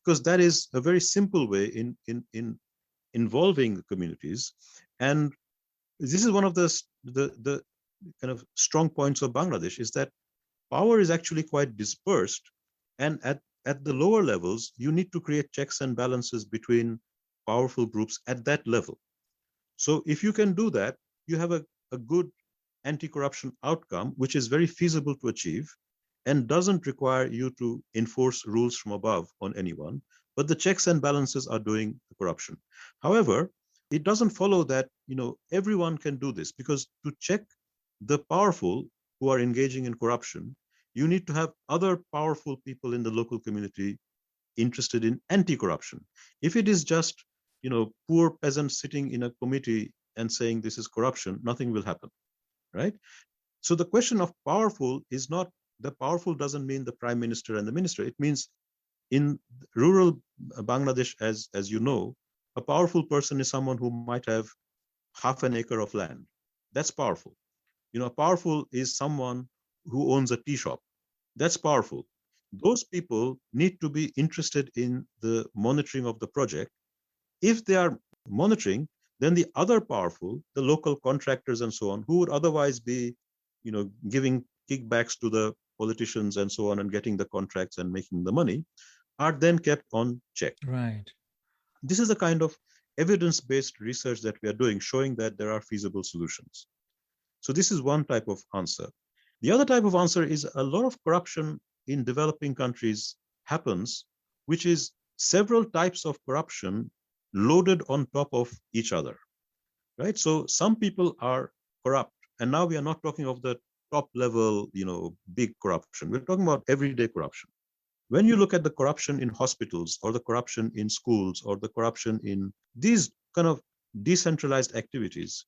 S1: because that is a very simple way in involving the communities. And this is one of the kind of strong points of Bangladesh, is that power is actually quite dispersed, and at the lower levels you need to create checks and balances between powerful groups at that level. So if you can do that, you have a good anti-corruption outcome, which is very feasible to achieve and doesn't require you to enforce rules from above on anyone, but the checks and balances are doing the corruption. However, it doesn't follow that everyone can do this, because to check the powerful who are engaging in corruption, you need to have other powerful people in the local community interested in anti-corruption. If it is just poor peasants sitting in a committee and saying this is corruption, nothing will happen, right? So the question of powerful is not, the powerful doesn't mean the prime minister and the minister. It means in rural Bangladesh, as you know, a powerful person is someone who might have half an acre of land. That's powerful. Powerful is someone who owns a tea shop. That's powerful. Those people need to be interested in the monitoring of the project. If they are monitoring, then the other powerful, the local contractors and so on, who would otherwise be, giving kickbacks to the politicians and so on and getting the contracts and making the money, are then kept on check.
S3: Right.
S1: This is the kind of evidence-based research that we are doing, showing that there are feasible solutions. So this is one type of answer. The other type of answer is a lot of corruption in developing countries happens, which is several types of corruption loaded on top of each other, right? So some people are corrupt, and now we are not talking of the top level, big corruption. We're talking about everyday corruption. When you look at the corruption in hospitals or the corruption in schools or the corruption in these kind of decentralized activities,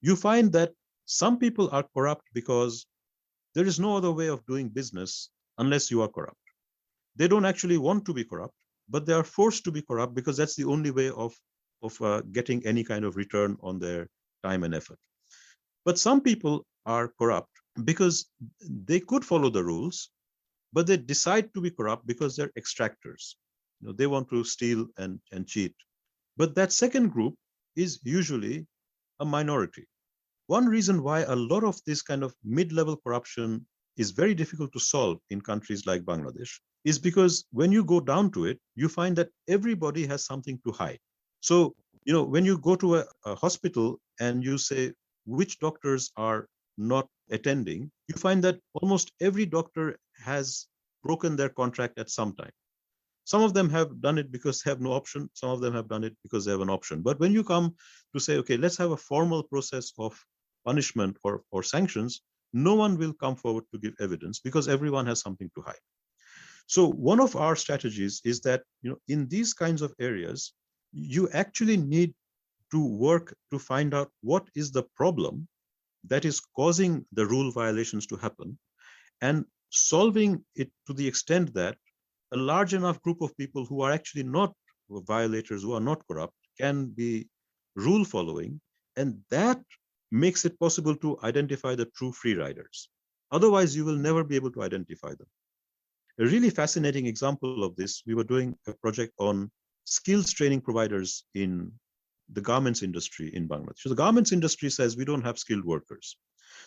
S1: you find that some people are corrupt because there is no other way of doing business unless you are corrupt. They don't actually want to be corrupt, but they are forced to be corrupt because that's the only way of getting any kind of return on their time and effort. But some people are corrupt because they could follow the rules, but they decide to be corrupt because they're extractors. They want to steal and cheat. But that second group is usually a minority. One reason why a lot of this kind of mid-level corruption is very difficult to solve in countries like Bangladesh is because when you go down to it, you find that everybody has something to hide. So, when you go to a hospital and you say which doctors are not attending, you find that almost every doctor has broken their contract at some time. Some of them have done it because they have no option. Some of them have done it because they have an option. But when you come to say, okay, let's have a formal process of punishment or sanctions, no one will come forward to give evidence because everyone has something to hide. So one of our strategies is that, in these kinds of areas, you actually need to work to find out what is the problem that is causing the rule violations to happen, and solving it to the extent that a large enough group of people who are actually not violators, who are not corrupt, can be rule following, and that makes it possible to identify the true free riders. Otherwise, you will never be able to identify them. A really fascinating example of this, we were doing a project on skills training providers in the garments industry in Bangladesh. So the garments industry says we don't have skilled workers.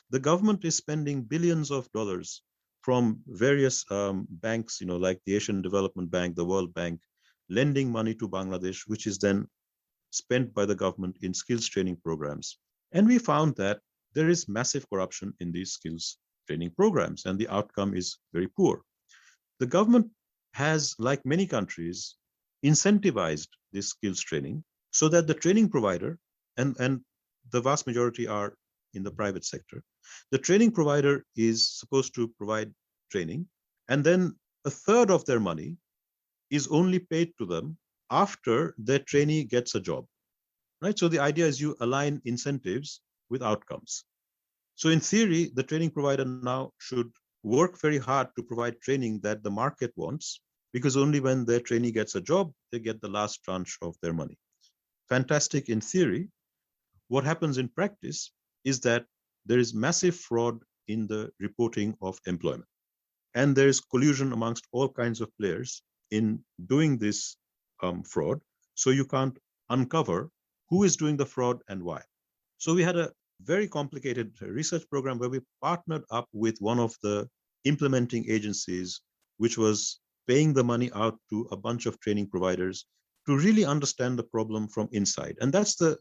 S1: The government is spending billions of dollars from various banks, like the Asian Development Bank, the World Bank, lending money to Bangladesh, which is then spent by the government in skills training programs. And we found that there is massive corruption in these skills training programs, and the outcome is very poor. The government has, like many countries, incentivized this skills training so that the training provider, and the vast majority are in the private sector, the training provider is supposed to provide training, and then a third of their money is only paid to them after their trainee gets a job, right? So the idea is you align incentives with outcomes. So in theory, the training provider now should work very hard to provide training that the market wants, because only when their trainee gets a job, they get the last tranche of their money. Fantastic in theory. What happens in practice is that there is massive fraud in the reporting of employment. And there is collusion amongst all kinds of players in doing this fraud. So you can't uncover who is doing the fraud and why. So we had a very complicated research program where we partnered up with one of the implementing agencies, which was paying the money out to a bunch of training providers to really understand the problem from inside. And that's the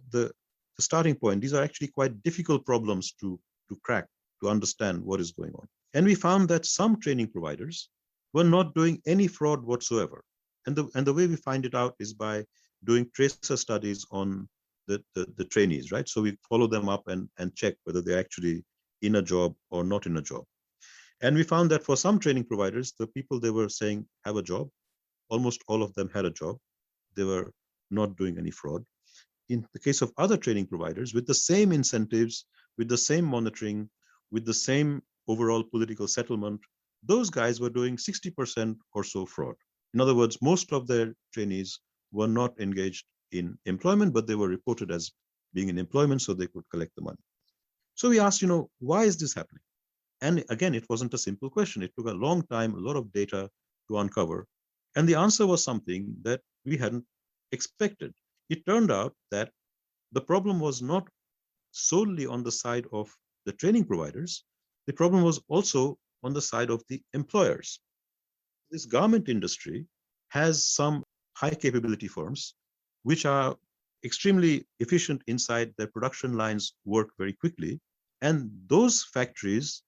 S1: the starting point. These are actually quite difficult problems to crack, to understand what is going on. And we found that some training providers were not doing any fraud whatsoever. And the way we find it out is by doing tracer studies on the trainees, right? So we follow them up and check whether they're actually in a job or not in a job. And we found that for some training providers, the people they were saying have a job, almost all of them had a job. They were not doing any fraud. In the case of other training providers, with the same incentives, with the same monitoring, with the same overall political settlement, those guys were doing 60% or so fraud. In other words, most of their trainees were not engaged in employment, but they were reported as being in employment so they could collect the money. So we asked, why is this happening? And again, it wasn't a simple question. It took a long time, a lot of data to uncover. And the answer was something that we hadn't expected. It turned out that the problem was not solely on the side of the training providers. The problem was also on the side of the employers. This garment industry has some high capability firms which are extremely efficient inside their production lines, work very quickly. And those factories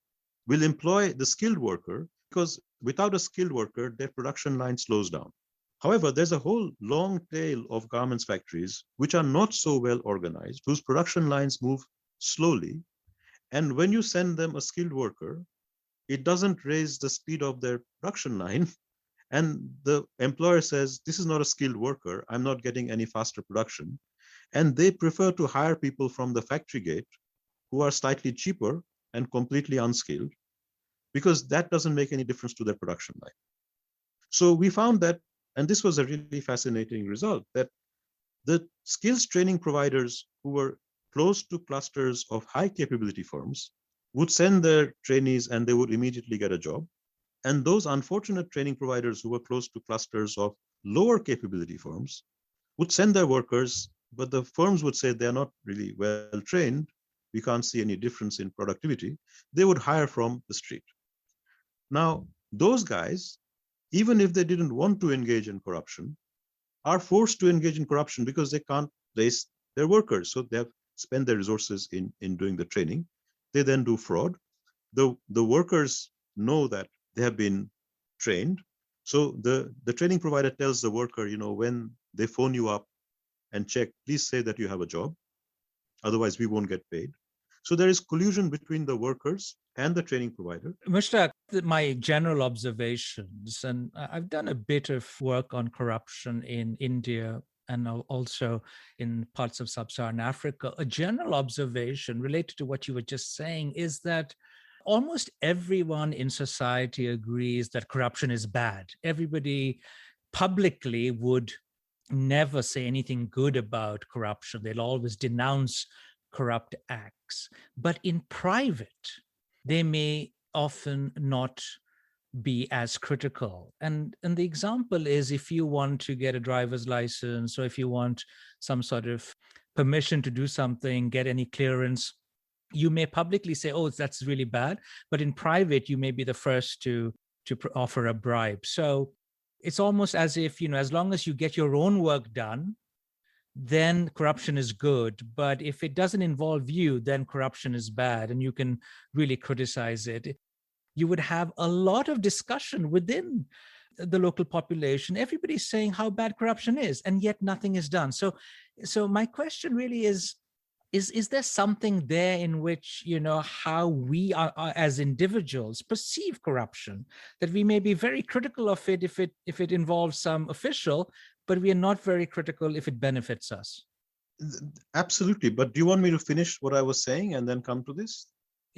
S1: will employ the skilled worker because without a skilled worker, their production line slows down. However, there's a whole long tail of garments factories which are not so well organized, whose production lines move slowly. And when you send them a skilled worker, it doesn't raise the speed of their production line. And the employer says, this is not a skilled worker. I'm not getting any faster production. And they prefer to hire people from the factory gate who are slightly cheaper and completely unskilled, because that doesn't make any difference to their production line. So we found that, and this was a really fascinating result, that the skills training providers who were close to clusters of high capability firms would send their trainees and they would immediately get a job. And those unfortunate training providers who were close to clusters of lower capability firms would send their workers, but the firms would say they're not really well trained. We can't see any difference in productivity. They would hire from the street. Now, those guys, even if they didn't want to engage in corruption, are forced to engage in corruption because they can't place their workers. So they have spent their resources in doing the training. They then do fraud. The workers know that they have been trained. So the training provider tells the worker, when they phone you up and check, please say that you have a job. Otherwise, we won't get paid. So there is collusion between the workers and the training provider.
S3: Mushtaq, my general observations, and I've done a bit of work on corruption in India and also in parts of sub-Saharan Africa. A general observation related to what you were just saying is that almost everyone in society agrees that corruption is bad. Everybody publicly would never say anything good about corruption. They'll always denounce corrupt acts. But in private, they may often not be as critical. And the example is, if you want to get a driver's license, or if you want some sort of permission to do something, get any clearance, you may publicly say, oh, that's really bad. But in private, you may be the first to offer a bribe. So it's almost as if, as long as you get your own work done, then corruption is good. But if it doesn't involve you, then corruption is bad, and you can really criticize it. You would have a lot of discussion within the local population. Everybody's saying how bad corruption is, and yet nothing is done. So my question really is there something there in which, how we are as individuals perceive corruption, that we may be very critical of it if it involves some official, but we are not very critical if it benefits us?
S1: Absolutely. But do you want me to finish what I was saying and then come to this?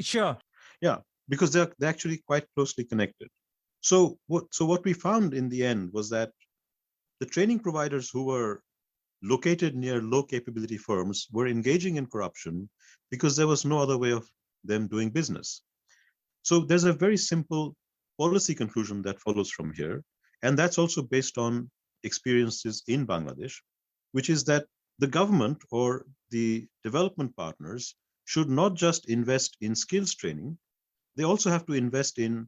S3: Sure.
S1: Yeah, because they're actually quite closely connected. So what we found in the end was that the training providers who were located near low capability firms were engaging in corruption because there was no other way of them doing business. So there's a very simple policy conclusion that follows from here. And that's also based on experiences in Bangladesh, which is that the government or the development partners should not just invest in skills training, they also have to invest in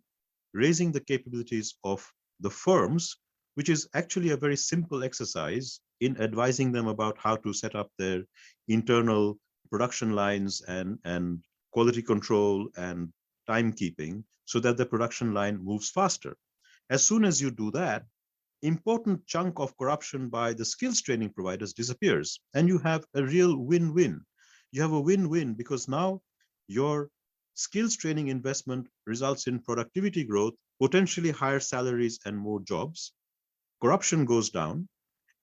S1: raising the capabilities of the firms, which is actually a very simple exercise in advising them about how to set up their internal production lines and quality control and timekeeping so that the production line moves faster. As soon as you do that, important chunk of corruption by the skills training providers disappears, and you have a real win-win. You have a win-win because now your skills training investment results in productivity growth, potentially higher salaries and more jobs. Corruption goes down,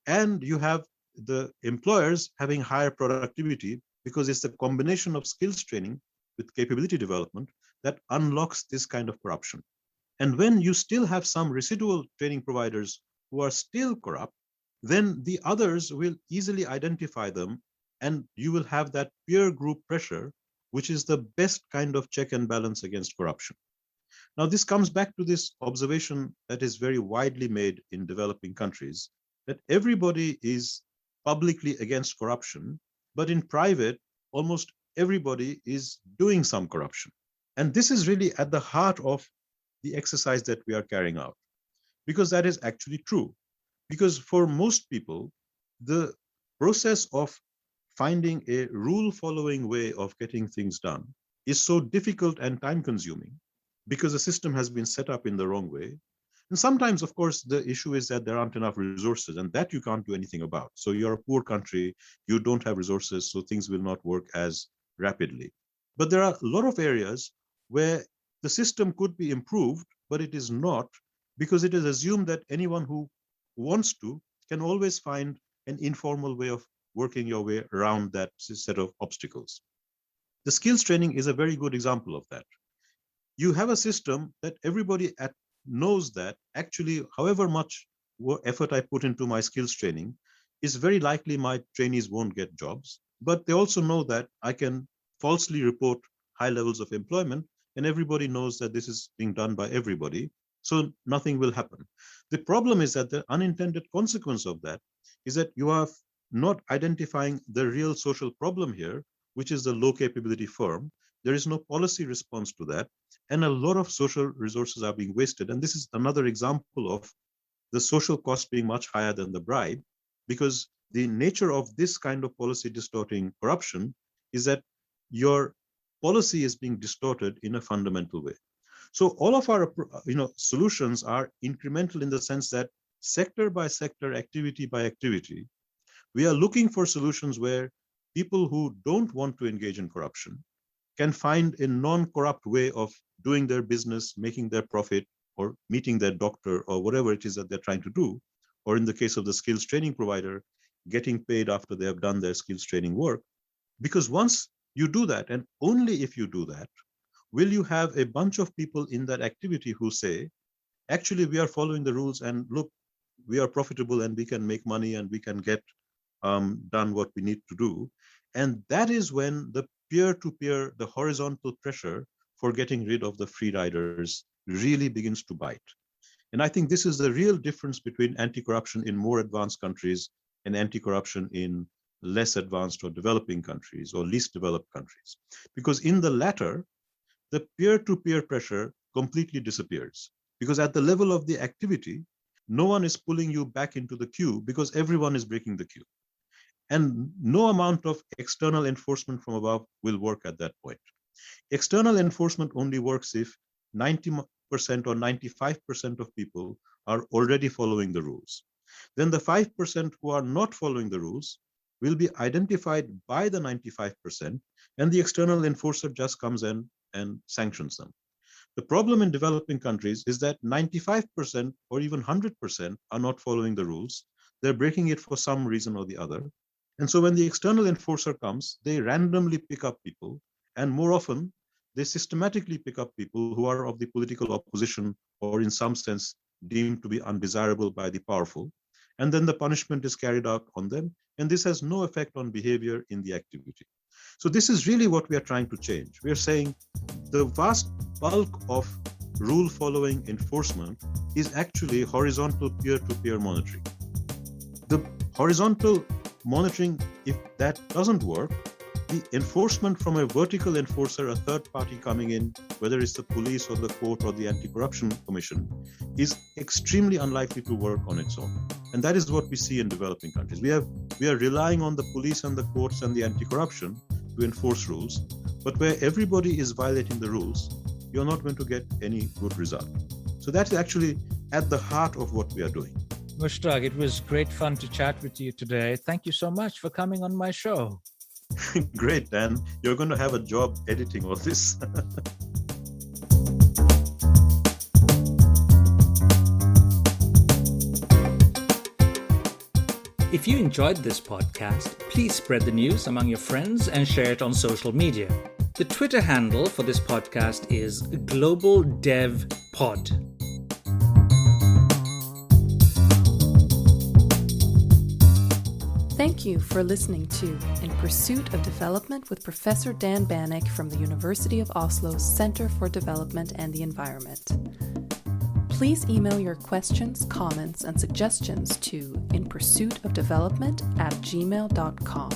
S1: and you have the employers having higher productivity because it's the combination of skills training with capability development that unlocks this kind of corruption. And when you still have some residual training providers who are still corrupt, then the others will easily identify them, and you will have that peer group pressure, which is the best kind of check and balance against corruption. Now, this comes back to this observation that is very widely made in developing countries, that everybody is publicly against corruption, but in private, almost everybody is doing some corruption. And this is really at the heart of the exercise that we are carrying out, because that is actually true. Because for most people, the process of finding a rule-following way of getting things done is so difficult and time-consuming because the system has been set up in the wrong way. And sometimes, of course, the issue is that there aren't enough resources, and that you can't do anything about. So you're a poor country, you don't have resources, so things will not work as rapidly. But there are a lot of areas where the system could be improved, but it is not, because it is assumed that anyone who wants to can always find an informal way of working your way around that set of obstacles. The skills training is a very good example of that. You have a system that everybody knows that actually, however much effort I put into my skills training, is very likely my trainees won't get jobs. But they also know that I can falsely report high levels of employment, and everybody knows that this is being done by everybody, so nothing will happen. The problem is that the unintended consequence of that is that you are not identifying the real social problem here, which is the low capability firm. There is no policy response to that, and a lot of social resources are being wasted. And this is another example of the social cost being much higher than the bribe, because the nature of this kind of policy distorting corruption is that your policy is being distorted in a fundamental way. So all of our solutions are incremental in the sense that sector by sector, activity by activity, we are looking for solutions where people who don't want to engage in corruption can find a non-corrupt way of doing their business, making their profit, or meeting their doctor, or whatever it is that they're trying to do. Or in the case of the skills training provider, getting paid after they have done their skills training work. Because once you do that, and only if you do that, will you have a bunch of people in that activity who say, actually, we are following the rules, and look, we are profitable and we can make money and we can get done what we need to do. And that is when the peer-to-peer, the horizontal pressure for getting rid of the free riders really begins to bite. And I think this is the real difference between anti-corruption in more advanced countries and anti-corruption in less advanced or developing countries or least developed countries. Because in the latter, the peer-to-peer pressure completely disappears. Because at the level of the activity, no one is pulling you back into the queue because everyone is breaking the queue. And no amount of external enforcement from above will work at that point. External enforcement only works if 90% or 95% of people are already following the rules. Then the 5% who are not following the rules will be identified by the 95%, and the external enforcer just comes in and sanctions them. The problem in developing countries is that 95% or even 100% are not following the rules. They're breaking it for some reason or the other. And so when the external enforcer comes, they randomly pick up people, and more often, they systematically pick up people who are of the political opposition or in some sense deemed to be undesirable by the powerful. And then the punishment is carried out on them, and this has no effect on behavior in the activity. So this is really what we are trying to change. We are saying the vast bulk of rule following enforcement is actually horizontal peer-to-peer monitoring. The horizontal monitoring, if that doesn't work, the enforcement from a vertical enforcer, a third party coming in, whether it's the police or the court or the anti-corruption commission, is extremely unlikely to work on its own. And that is what we see in developing countries. We are relying on the police and the courts and the anti-corruption,
S4: to enforce rules, but where everybody is violating the rules, you're not going to get any good result. So that's actually at the heart of what we are doing.
S3: Mushtaq, it was great fun to chat with you today. Thank you so much for coming on my show.
S4: Great, Dan. You're going to have a job editing all this.
S3: If you enjoyed this podcast, please spread the news among your friends and share it on social media. The Twitter handle for this podcast is Global Dev Pod.
S2: Thank you for listening to In Pursuit of Development with Professor Dan Bannock from the University of Oslo's Center for Development and the Environment. Please email your questions, comments, and suggestions to inpursuitofdevelopment@gmail.com.